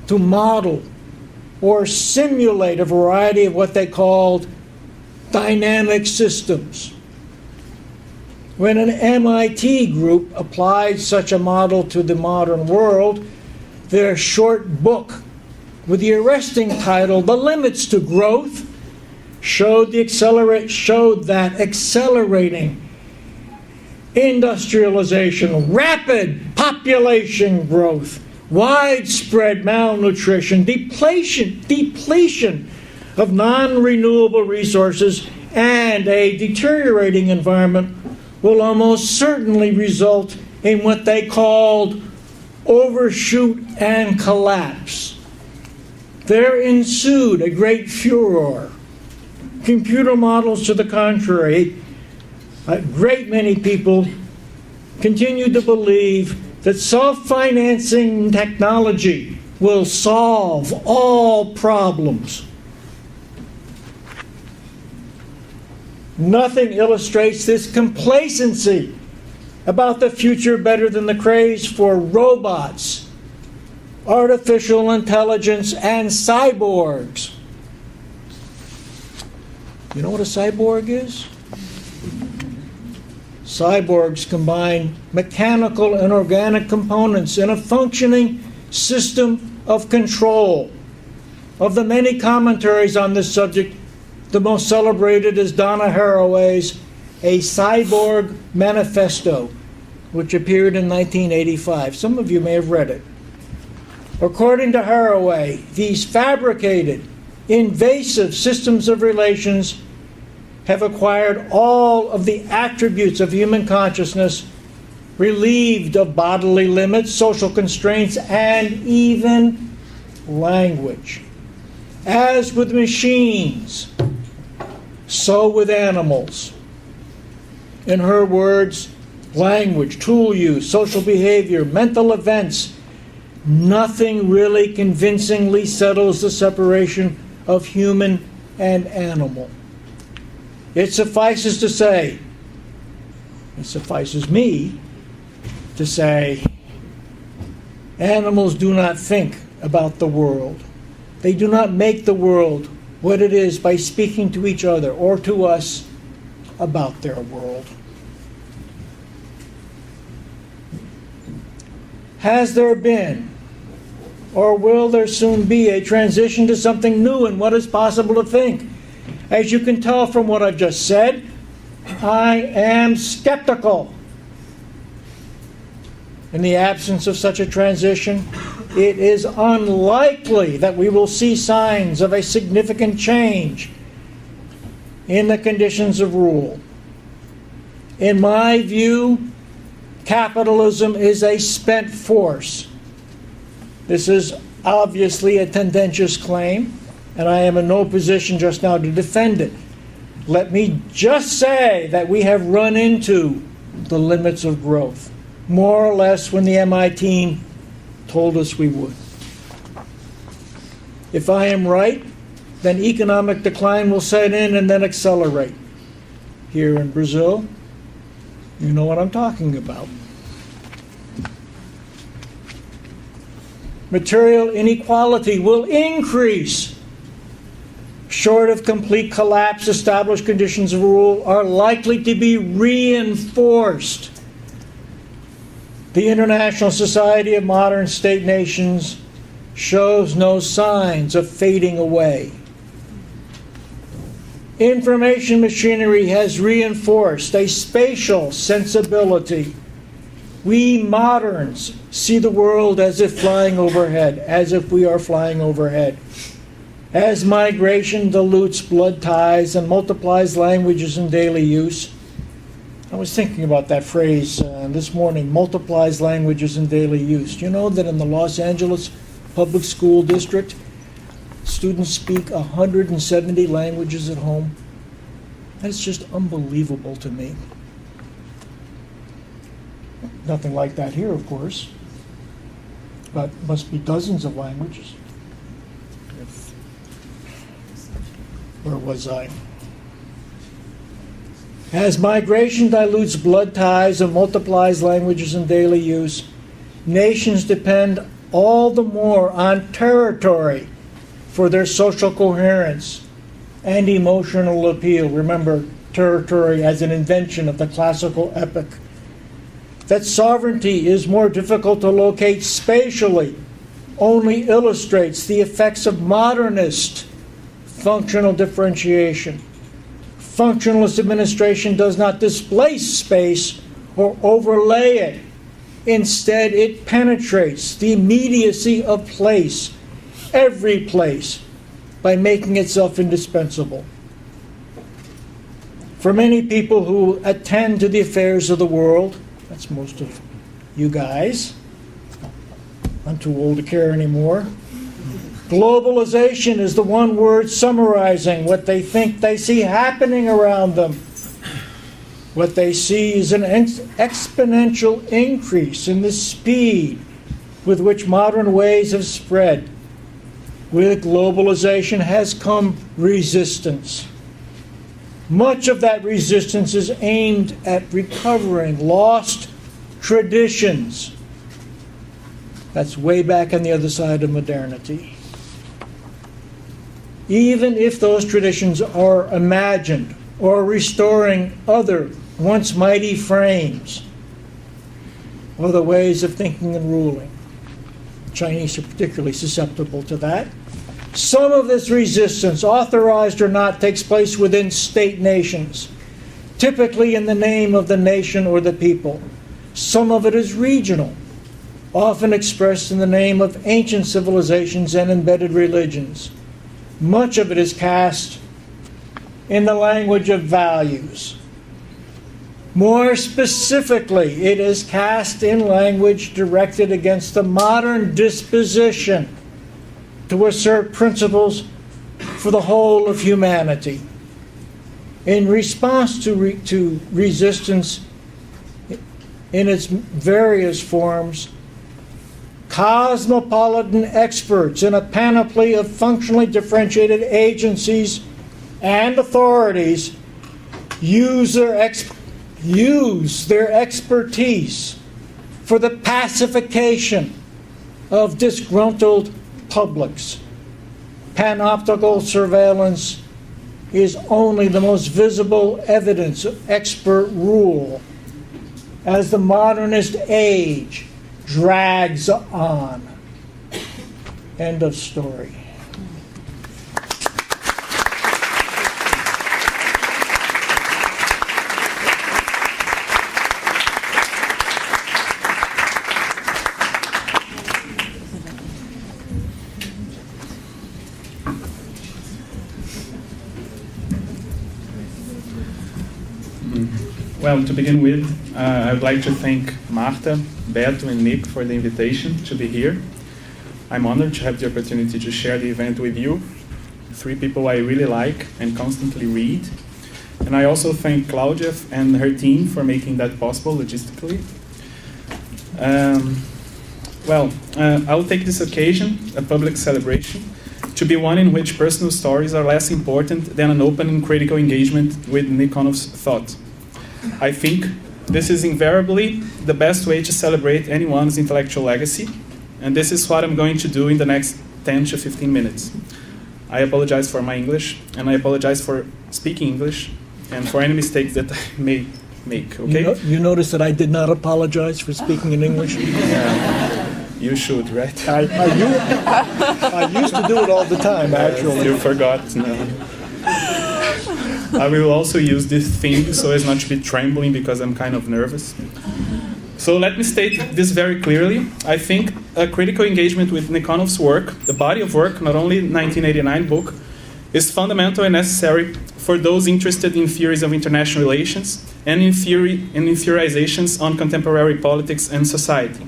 to model or simulate a variety of what they called dynamic systems. When an MIT group applied such a model to the modern world, their short book with the arresting title, The Limits to Growth, showed that accelerating industrialization, rapid population growth, widespread malnutrition, depletion of non-renewable resources, and a deteriorating environment will almost certainly result in what they called overshoot and collapse. There ensued a great furor. Computer models to the contrary, a great many people continue to believe that self-financing technology will solve all problems. Nothing illustrates this complacency about the future better than the craze for robots artificial intelligence, and cyborgs. You know what a cyborg is? Cyborgs combine mechanical and organic components in a functioning system of control. Of the many commentaries on this subject, the most celebrated is Donna Haraway's A Cyborg Manifesto, which appeared in 1985. Some of you may have read it. According to Haraway, these fabricated, invasive systems of relations have acquired all of the attributes of human consciousness, relieved of bodily limits, social constraints, and even language. As with machines, so with animals. In her words, language, tool use, social behavior, mental events, nothing really convincingly settles the separation of human and animal. It suffices to say, it suffices me to say, animals do not think about the world. They do not make the world what it is by speaking to each other or to us about their world. Has there been, or will there soon be, a transition to something new in what is possible to think? As you can tell from what I've just said, I am skeptical. In the absence of such a transition, it is unlikely that we will see signs of a significant change in the conditions of rule. In my view, capitalism is a spent force. This is obviously a tendentious claim, and I am in no position just now to defend it. Let me just say that we have run into the limits of growth, more or less when the MI team told us we would. If I am right, then economic decline will set in and then accelerate. Here in Brazil, you know what I'm talking about. Material inequality will increase. Short of complete collapse, established conditions of rule are likely to be reinforced. The International Society of Modern State Nations shows no signs of fading away. Information machinery has reinforced a spatial sensibility. We moderns see the world as if flying overhead, as if we are flying overhead. As migration dilutes blood ties and multiplies languages in daily use, I was thinking about that phrase this morning, multiplies languages in daily use. Do you know that in the Los Angeles Public School District, students speak 170 languages at home? That's just unbelievable to me. Nothing like that here, of course, but must be dozens of languages. Where was I? As migration dilutes blood ties and multiplies languages in daily use, nations depend all the more on territory for their social coherence and emotional appeal. Remember, territory as an invention of the classical epoch. That sovereignty is more difficult to locate spatially only illustrates the effects of modernist functional differentiation. Functionalist administration does not displace space or overlay it. Instead, it penetrates the immediacy of place, every place, by making itself indispensable. For many people who attend to the affairs of the world, that's most of you guys, I'm too old to care anymore, globalization is the one word summarizing what they think they see happening around them. What they see is an exponential increase in the speed with which modern ways have spread. With globalization has come resistance. Much of that resistance is aimed at recovering lost traditions. That's way back on the other side of modernity. Even if those traditions are imagined or restoring other once mighty frames, other ways of thinking and ruling. Chinese are particularly susceptible to that. Some of this resistance, authorized or not, takes place within state nations, typically in the name of the nation or the people. Some of it is regional, often expressed in the name of ancient civilizations and embedded religions. Much of it is cast in the language of values. More specifically, it is cast in language directed against the modern disposition to assert principles for the whole of humanity. In response to resistance in its various forms, cosmopolitan experts in a panoply of functionally differentiated agencies and authorities use their expertise for the pacification of disgruntled publics. Panoptical surveillance is only the most visible evidence of expert rule as the modernist age drags on. End of story. Well, to begin with, I would like to thank Marta, Beto, and Nick for the invitation to be here. I'm honored to have the opportunity to share the event with you, three people I really like and constantly read. And I also thank Claudia and her team for making that possible logistically. I'll take this occasion, a public celebration, to be one in which personal stories are less important than an open and critical engagement with Nick Onuf's thought. I think this is invariably the best way to celebrate anyone's intellectual legacy, and this is what I'm going to do in the next 10 to 15 minutes. I apologize for my English, and I apologize for speaking English, and for any mistakes that I may make, okay? You notice that I did not apologize for speaking in English? Yeah, you should, right? I used to do it all the time, actually. You forgot, no. I will also use this thing so as not to be trembling because I'm kind of nervous. So let me state this very clearly. I think a critical engagement with Nick Onuf's work, the body of work, not only the 1989 book, is fundamental and necessary for those interested in theories of international relations and in theorizations on contemporary politics and society.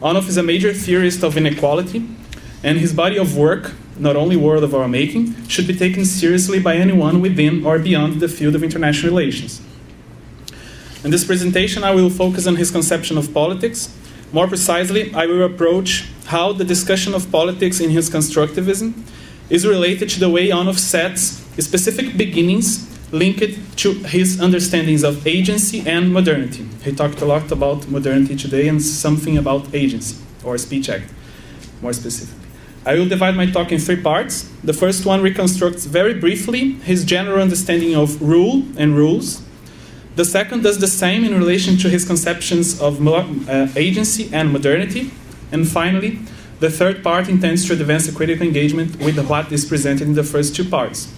Onuf is a major theorist of inequality, and his body of work, not only World of Our Making, should be taken seriously by anyone within or beyond the field of international relations. In this presentation, I will focus on his conception of politics. More precisely, I will approach how the discussion of politics in his constructivism is related to the way Onuf sets specific beginnings linked to his understandings of agency and modernity. He talked a lot about modernity today and something about agency, or speech act, more specifically. I will divide my talk in three parts. The first one reconstructs very briefly his general understanding of rule and rules. The second does the same in relation to his conceptions of agency and modernity. And finally, the third part intends to advance a critical engagement with what is presented in the first two parts.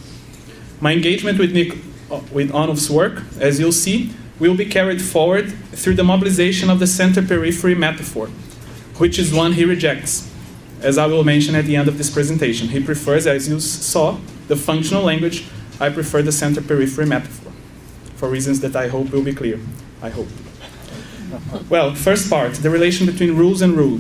My engagement with Onuf's work, as you'll see, will be carried forward through the mobilization of the center-periphery metaphor, which is one he rejects, as I will mention at the end of this presentation. He prefers, as you saw, the functional language. I prefer the center-periphery metaphor, for reasons that I hope will be clear. I hope. Well, first part, the relation between rules and rule.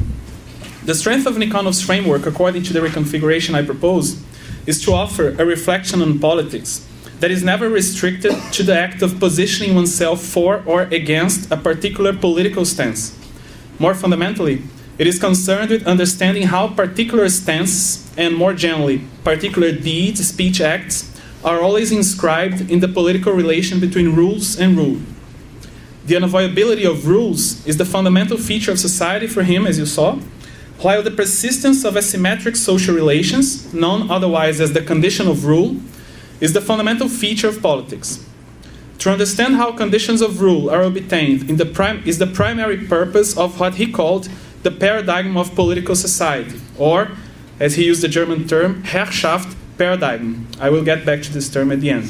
The strength of Nick Onuf's framework, according to the reconfiguration I propose, is to offer a reflection on politics that is never restricted to the act of positioning oneself for or against a particular political stance. More fundamentally, it is concerned with understanding how particular stances, and more generally, particular deeds, speech acts, are always inscribed in the political relation between rules and rule. The unavoidability of rules is the fundamental feature of society for him, as you saw, while the persistence of asymmetric social relations, known otherwise as the condition of rule, is the fundamental feature of politics. To understand how conditions of rule are obtained is the primary purpose of what he called the paradigm of political society, or, as he used the German term, Herrschaft paradigm. I will get back to this term at the end.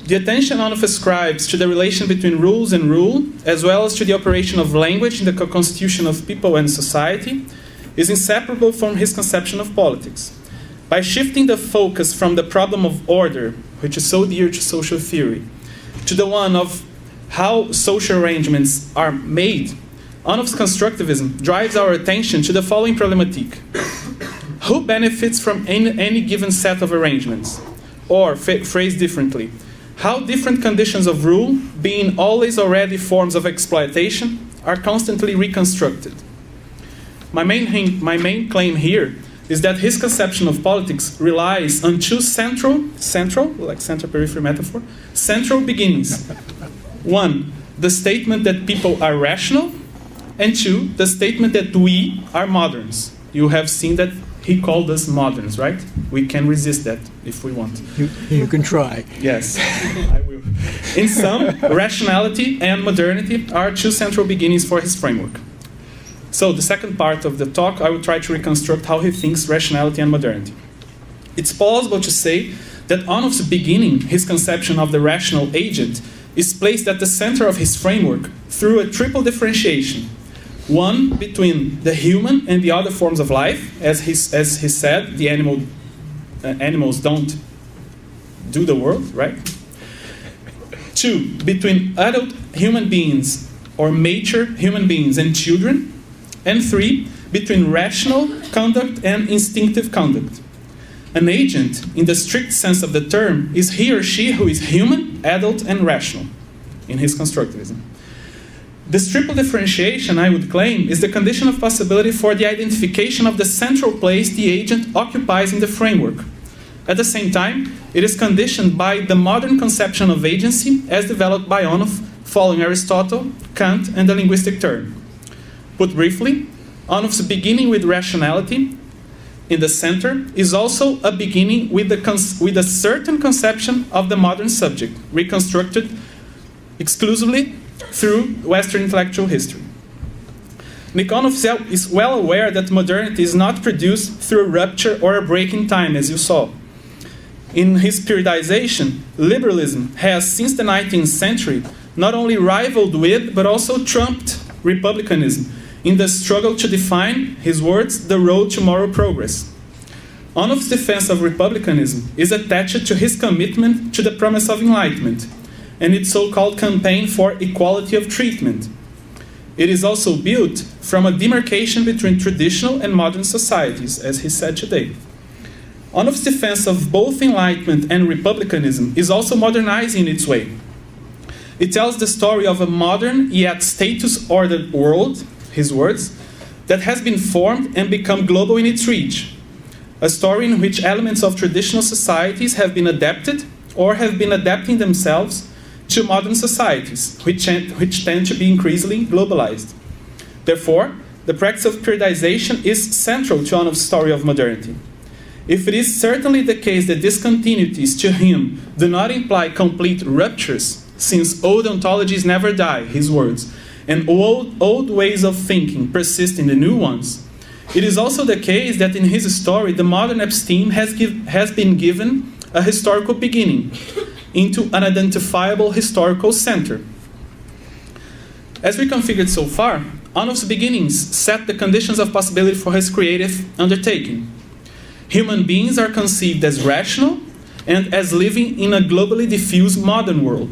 The attention Onuf ascribes to the relation between rules and rule, as well as to the operation of language in the constitution of people and society, is inseparable from his conception of politics. By shifting the focus from the problem of order, which is so dear to social theory, to the one of how social arrangements are made, Onuf's constructivism drives our attention to the following problematique. Who benefits from any given set of arrangements? Or, phrased differently, how different conditions of rule, being always already forms of exploitation, are constantly reconstructed. My main claim here is that his conception of politics relies on two central, like center-periphery metaphor, central beginnings. One, the statement that people are rational, and two, the statement that we are moderns. You have seen that he called us moderns, right? We can resist that if we want. You can try. Yes, I will. In sum, rationality and modernity are two central beginnings for his framework. So the second part of the talk, I will try to reconstruct how he thinks rationality and modernity. It's plausible to say that Onuf's beginning, his conception of the rational agent, is placed at the center of his framework through a triple differentiation. One between the human and the other forms of life, as he said, the animals don't do the world, right? Two, between adult human beings or mature human beings and children. And three, between rational conduct and instinctive conduct. An agent, in the strict sense of the term, is he or she who is human, adult, and rational, in his constructivism. This triple differentiation, I would claim, is the condition of possibility for the identification of the central place the agent occupies in the framework. At the same time, it is conditioned by the modern conception of agency as developed by Onuf, following Aristotle, Kant, and the linguistic term. Put briefly, Onuf's beginning with rationality in the center is also a beginning with a certain conception of the modern subject, reconstructed exclusively through Western intellectual history. Onuf is well aware that modernity is not produced through a rupture or a break in time, as you saw. In his periodization, liberalism has, since the 19th century, not only rivaled with, but also trumped republicanism in the struggle to define, his words, the road to moral progress. Onuf's defense of republicanism is attached to his commitment to the promise of enlightenment and its so-called campaign for equality of treatment. It is also built from a demarcation between traditional and modern societies, as he said today. Onuf's defense of both enlightenment and republicanism is also modernizing in its way. It tells the story of a modern yet status-ordered world, his words, that has been formed and become global in its reach. A story in which elements of traditional societies have been adapted or have been adapting themselves to modern societies, which tend to be increasingly globalized. Therefore, the practice of periodization is central to Onuf's story of modernity. If it is certainly the case that discontinuities to him do not imply complete ruptures, since old ontologies never die, his words, and old ways of thinking persist in the new ones, it is also the case that in his story, the modern episteme has been given a historical beginning into an identifiable historical center. As we configured so far, Onuf's beginnings set the conditions of possibility for his creative undertaking. Human beings are conceived as rational and as living in a globally diffuse modern world.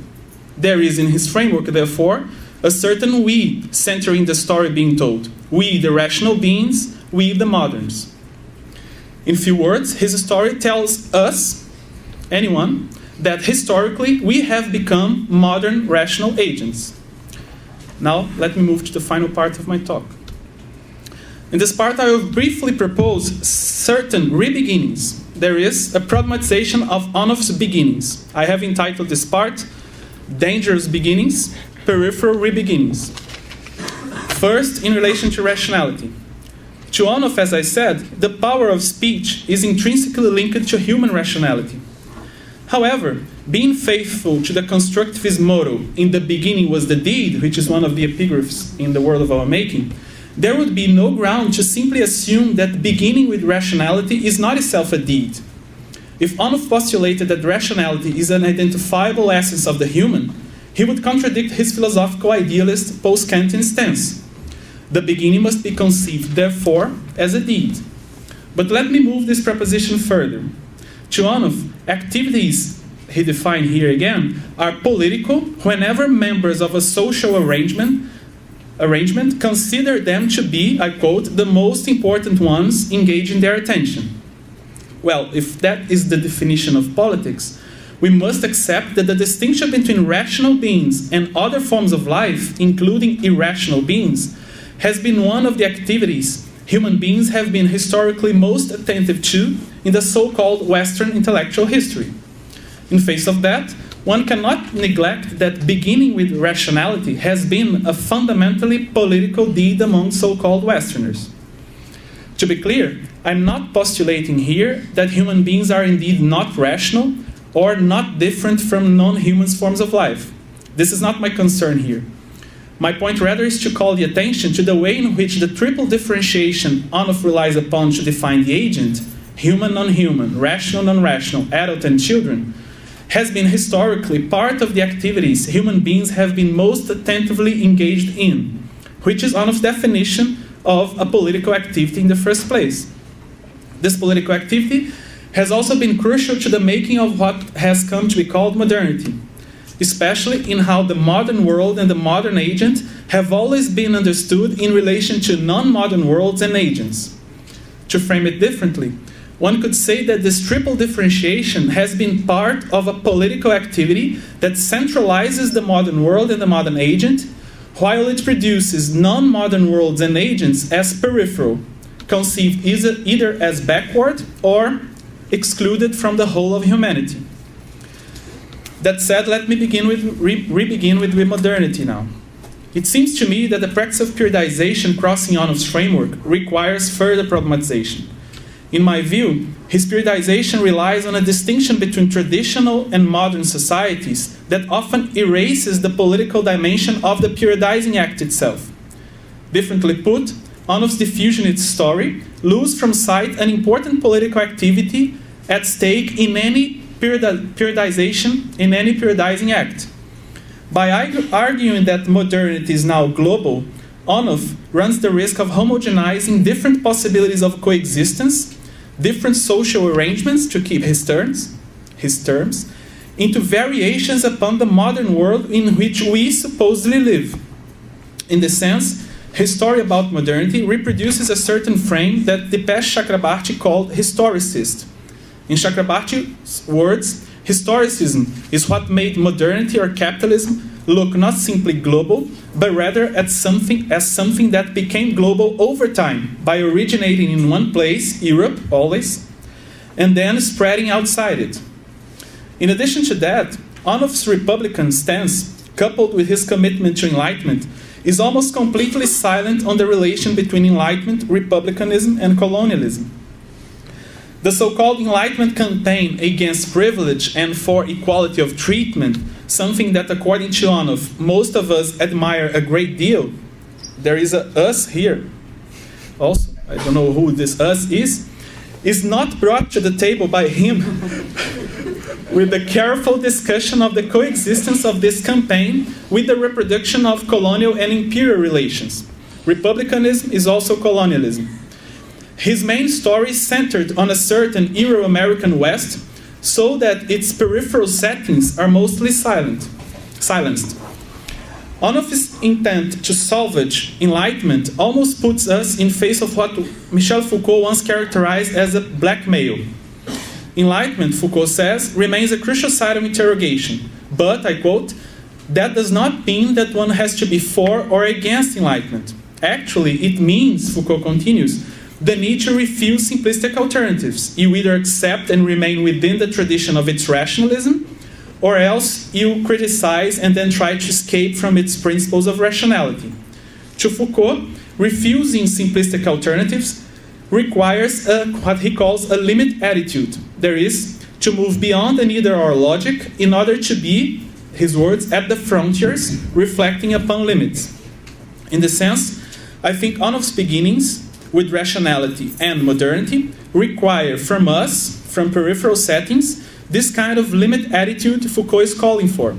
There is in his framework, therefore, a certain we centering the story being told. We, the rational beings, we, the moderns. In few words, his story tells us, anyone, that historically we have become modern rational agents. Now, let me move to the final part of my talk. In this part, I will briefly propose certain re-beginnings. There is a problematization of Onuf's beginnings. I have entitled this part, Dangerous Beginnings, Peripheral Re-beginnings. First, in relation to rationality. To Onuf, as I said, the power of speech is intrinsically linked to human rationality. However, being faithful to the constructivist motto, in the beginning was the deed, which is one of the epigraphs in The World of Our Making, there would be no ground to simply assume that beginning with rationality is not itself a deed. If Onuf postulated that rationality is an identifiable essence of the human, he would contradict his philosophical idealist post-Kantian stance. The beginning must be conceived, therefore, as a deed. But let me move this proposition further. To Onuf, activities, he defined here again, are political whenever members of a social arrangement consider them to be, I quote, the most important ones engaging their attention. Well, if that is the definition of politics, we must accept that the distinction between rational beings and other forms of life, including irrational beings, has been one of the activities human beings have been historically most attentive to in the so-called Western intellectual history. In face of that, one cannot neglect that beginning with rationality has been a fundamentally political deed among so-called Westerners. To be clear, I'm not postulating here that human beings are indeed not rational or not different from non-human forms of life. This is not my concern here. My point rather is to call the attention to the way in which the triple differentiation Onuf relies upon to define the agent, human, non-human, rational, non-rational, adult and children, has been historically part of the activities human beings have been most attentively engaged in, which is Onuf's definition of a political activity in the first place. This political activity has also been crucial to the making of what has come to be called modernity, especially in how the modern world and the modern agent have always been understood in relation to non-modern worlds and agents. To frame it differently, one could say that this triple differentiation has been part of a political activity that centralizes the modern world and the modern agent, while it produces non-modern worlds and agents as peripheral, conceived either as backward or excluded from the whole of humanity. That said, let me begin with modernity now. It seems to me that the practice of periodization crossing Onuf's framework requires further problematization. In my view, his periodization relies on a distinction between traditional and modern societies that often erases the political dimension of the periodizing act itself. Differently put, Onuf's diffusionist story loses from sight an important political activity at stake in any periodizing act. By arguing that modernity is now global, Onuf runs the risk of homogenizing different possibilities of coexistence, different social arrangements, to keep his terms, into variations upon the modern world in which we supposedly live. In this sense, his story about modernity reproduces a certain frame that Dipesh Chakrabarty called historicist. In Chakrabarty's words, historicism is what made modernity or capitalism look not simply global, but rather as something that became global over time by originating in one place, Europe always, and then spreading outside it. In addition to that, Onuf's Republican stance, coupled with his commitment to Enlightenment, is almost completely silent on the relation between Enlightenment, Republicanism, and colonialism. The so-called Enlightenment campaign against privilege and for equality of treatment, something that, according to Onuf, most of us admire a great deal. There is a us here. Also, I don't know who this us is not brought to the table by him with the careful discussion of the coexistence of this campaign with the reproduction of colonial and imperial relations. Republicanism is also colonialism. His main story is centered on a certain Euro-American West, so that its peripheral settings are mostly silenced. Onuf's intent to salvage Enlightenment almost puts us in face of what Michel Foucault once characterized as a blackmail. Enlightenment, Foucault says, remains a crucial site of interrogation, but, I quote, that does not mean that one has to be for or against Enlightenment. Actually, it means, Foucault continues, the need to refuse simplistic alternatives. You either accept and remain within the tradition of its rationalism, or else you criticize and then try to escape from its principles of rationality. To Foucault, refusing simplistic alternatives requires what he calls a limit attitude. There is to move beyond an either-or logic in order to be, his words, at the frontiers, reflecting upon limits. In this sense, I think Onuf's beginnings with rationality and modernity require from us, from peripheral settings, this kind of limit attitude Foucault is calling for.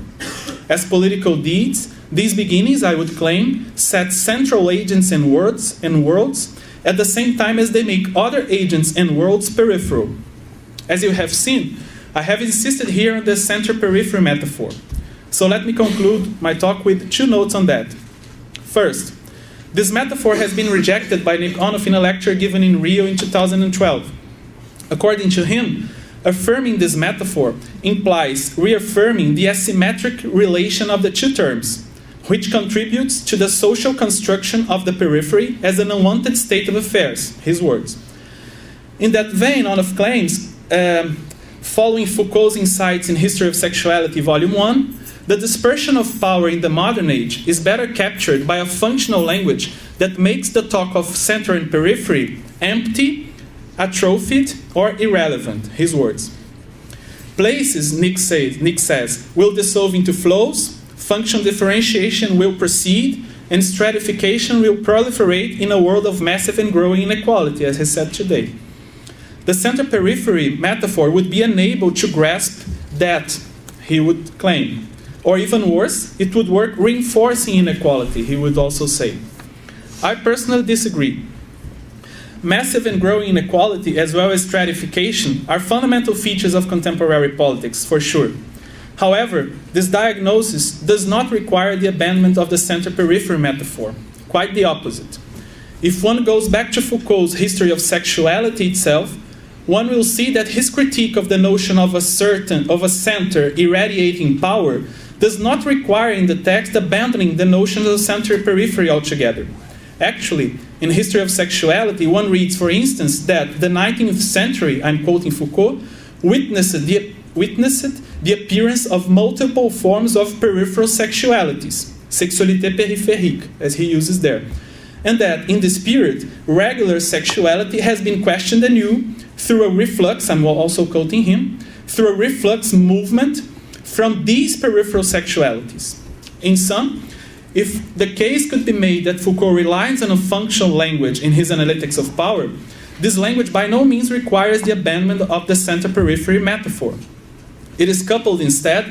As political deeds, these beginnings, I would claim, set central agents and worlds at the same time as they make other agents and worlds peripheral. As you have seen, I have insisted here on the center-periphery metaphor. So let me conclude my talk with 2 notes on that. First, this metaphor has been rejected by Nick Onuf in a lecture given in Rio in 2012. According to him, affirming this metaphor implies reaffirming the asymmetric relation of the 2 terms, which contributes to the social construction of the periphery as an unwanted state of affairs, his words. In that vein, Onuf claims, following Foucault's insights in History of Sexuality, Volume 1, the dispersion of power in the modern age is better captured by a functional language that makes the talk of center and periphery empty, atrophied, or irrelevant, his words. Places, Nick says, will dissolve into flows, function differentiation will proceed, and stratification will proliferate in a world of massive and growing inequality, as he said today. The center-periphery metaphor would be unable to grasp that, he would claim. Or even worse, it would work reinforcing inequality, he would also say. I personally disagree. Massive and growing inequality, as well as stratification, are fundamental features of contemporary politics, for sure. However, this diagnosis does not require the abandonment of the center-periphery metaphor. Quite the opposite. If one goes back to Foucault's History of Sexuality itself, one will see that his critique of the notion of a center irradiating power does not require in the text abandoning the notion of center-periphery altogether. Actually, in History of Sexuality, one reads, for instance, that the 19th century, I'm quoting Foucault, witnessed the appearance of multiple forms of peripheral sexualities, sexualité périphérique, as he uses there, and that in this period, regular sexuality has been questioned anew through a reflux, I'm also quoting him, through a reflux movement from these peripheral sexualities. In sum, if the case could be made that Foucault relies on a functional language in his analytics of power, this language by no means requires the abandonment of the center-periphery metaphor. It is coupled instead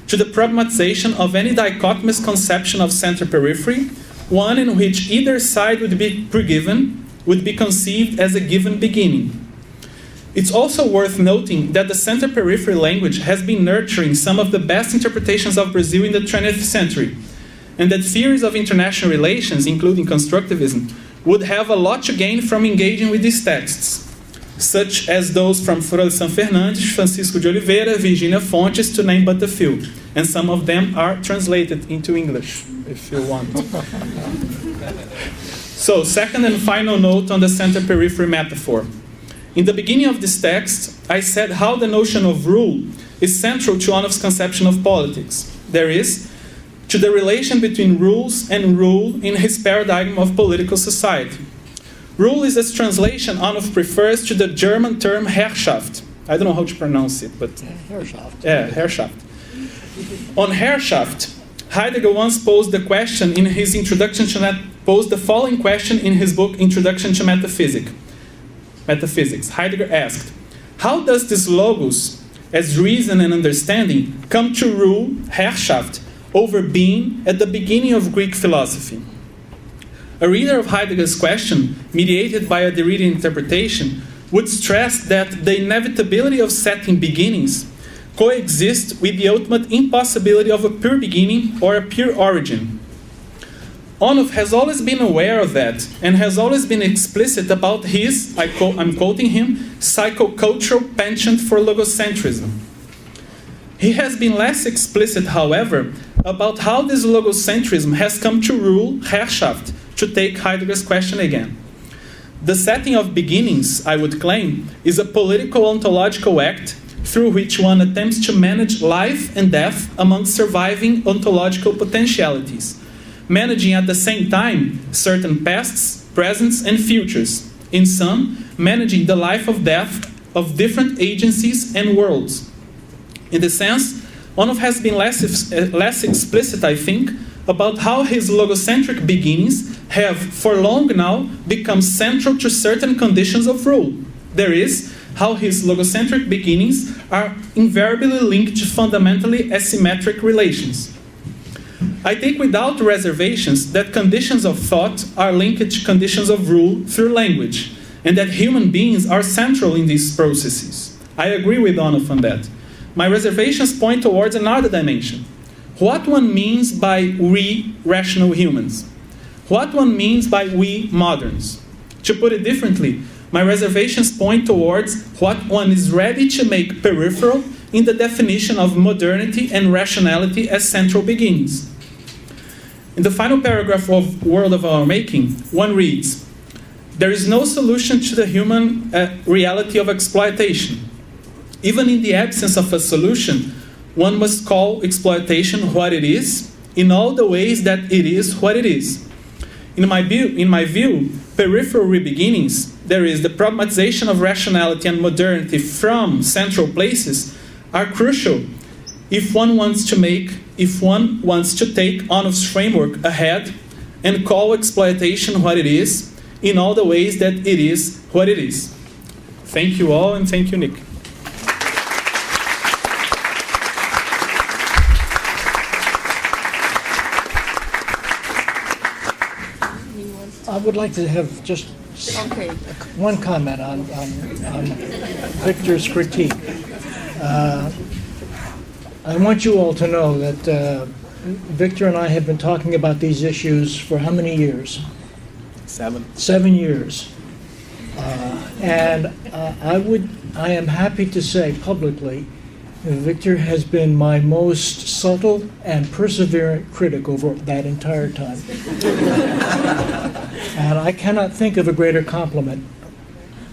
to the problematization of any dichotomous conception of center-periphery, one in which either side would be pre-given, would be conceived as a given beginning. It's also worth noting that the center-periphery language has been nurturing some of the best interpretations of Brazil in the 20th century, and that theories of international relations, including constructivism, would have a lot to gain from engaging with these texts, such as those from Florestan Fernandes, Francisco de Oliveira, Virginia Fontes, to name but a few. And some of them are translated into English, if you want. So, second and final note on the center-periphery metaphor. In the beginning of this text, I said how the notion of rule is central to Onuf's conception of politics. There is, to the relation between rules and rule in his paradigm of political society. Rule is a translation Onuf prefers to the German term Herrschaft. I don't know how to pronounce it, but... Herrschaft. Yeah, Herrschaft. On Herrschaft, Heidegger once posed the question in his introduction to posed the following question in his book Introduction to Metaphysics. Heidegger asked, how does this logos, as reason and understanding, come to rule, Herrschaft, over being at the beginning of Greek philosophy? A reader of Heidegger's question, mediated by a Derridian interpretation, would stress that the inevitability of setting beginnings coexists with the ultimate impossibility of a pure beginning or a pure origin. Onuf has always been aware of that and has always been explicit about his, I'm quoting him, psychocultural penchant for logocentrism. He has been less explicit, however, about how this logocentrism has come to rule Herrschaft, to take Heidegger's question again. The setting of beginnings, I would claim, is a political ontological act through which one attempts to manage life and death among surviving ontological potentialities, managing at the same time certain pasts, presents, and futures, In some, managing the life or death of different agencies and worlds. In this sense, Onuf has been less explicit, I think, about how his logocentric beginnings have, for long now, become central to certain conditions of rule. There is, how his logocentric beginnings are invariably linked to fundamentally asymmetric relations. I take without reservations that conditions of thought are linked to conditions of rule through language, and that human beings are central in these processes. I agree with Onuf on that. My reservations point towards another dimension. What one means by we rational humans. What one means by we moderns. To put it differently, my reservations point towards what one is ready to make peripheral in the definition of modernity and rationality as central beginnings. In the final paragraph of World of Our Making, one reads, "There is no solution to the human reality of exploitation. Even in the absence of a solution, one must call exploitation what it is, in all the ways that it is what it is. In my view, peripheral beginnings, there is the problematization of rationality and modernity from central places, are crucial if one wants to take Onuf's framework ahead and call exploitation what it is, in all the ways that it is what it is." Thank you all, and thank you, Nick. I would like to have just one comment on Victor's critique. I want you all to know that Victor and I have been talking about these issues for how many years? 7. 7 years. And I am happy to say publicly, Victor has been my most subtle and perseverant critic over that entire time. And I cannot think of a greater compliment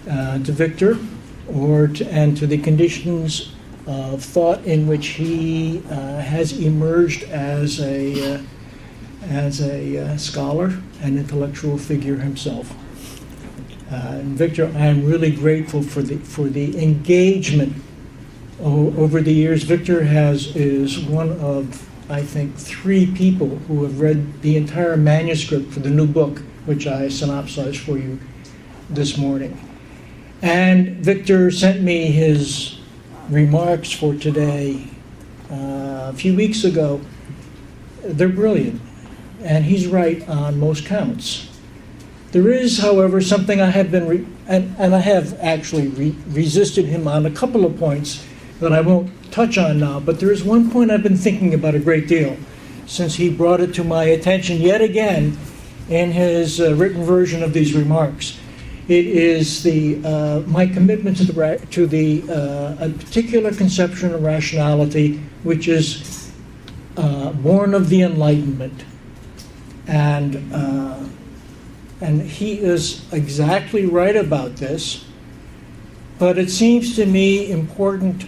to Victor and to the conditions of thought in which he has emerged as a scholar and intellectual figure himself. And Victor, I am really grateful for the engagement over the years. Victor is one of, I think, 3 people who have read the entire manuscript for the new book, which I synopsized for you this morning. And Victor sent me his remarks for today a few weeks ago. They're brilliant, and he's right on most counts. There is, however, something I have been, and I have actually resisted him on a couple of points that I won't touch on now, but there is one point I've been thinking about a great deal since he brought it to my attention yet again in his written version of these remarks. It is my commitment to a particular conception of rationality, which is born of the Enlightenment, and he is exactly right about this. But it seems to me important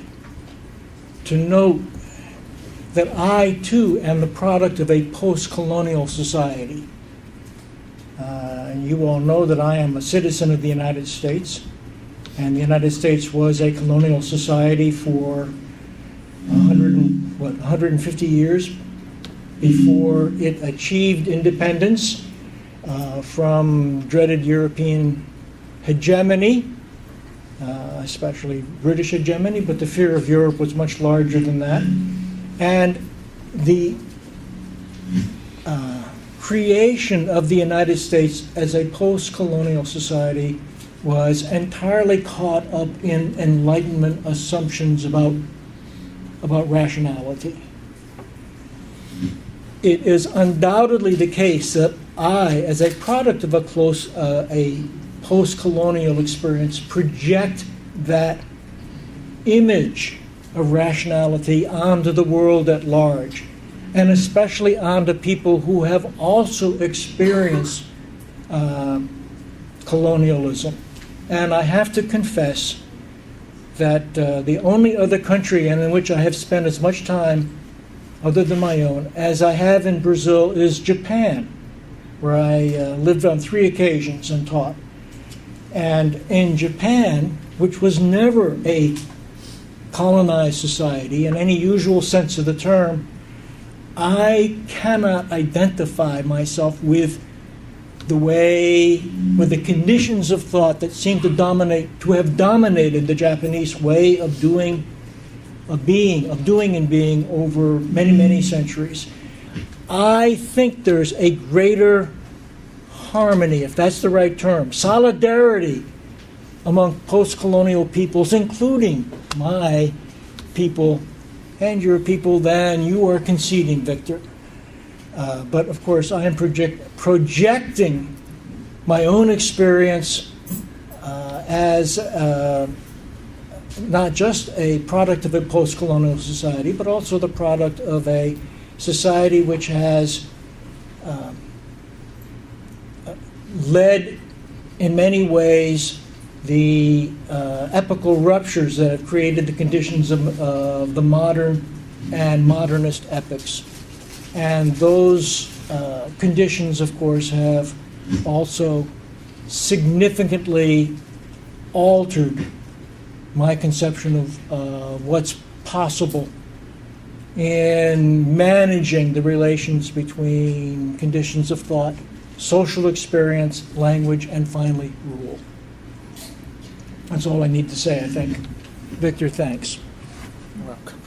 to note that I too am the product of a post-colonial society. You all know that I am a citizen of the United States, and the United States was a colonial society for 150 years before it achieved independence from dreaded European hegemony, especially British hegemony, but the fear of Europe was much larger than that. And the creation of the United States as a post-colonial society was entirely caught up in Enlightenment assumptions about rationality. It is undoubtedly the case that I, as a product of a post-colonial experience, project that image of rationality onto the world at large, and especially onto people who have also experienced colonialism. And I have to confess that the only other country in which I have spent as much time, other than my own, as I have in Brazil is Japan, where I lived on 3 occasions and taught. And in Japan, which was never a colonized society in any usual sense of the term, I cannot identify myself with the conditions of thought that seem to have dominated the Japanese way of doing and being over many, many centuries. I think there's a greater harmony, if that's the right term, solidarity among post-colonial peoples, including my people and your people, than you are conceding, Victor. But of course, I am projecting my own experience as not just a product of a post-colonial society, but also the product of a society which has led, in many ways, the epochal ruptures that have created the conditions of the modern and modernist epochs. And those conditions, of course, have also significantly altered my conception of what's possible in managing the relations between conditions of thought, social experience, language, and finally, rule. That's all I need to say, I think. Victor, thanks. You're welcome.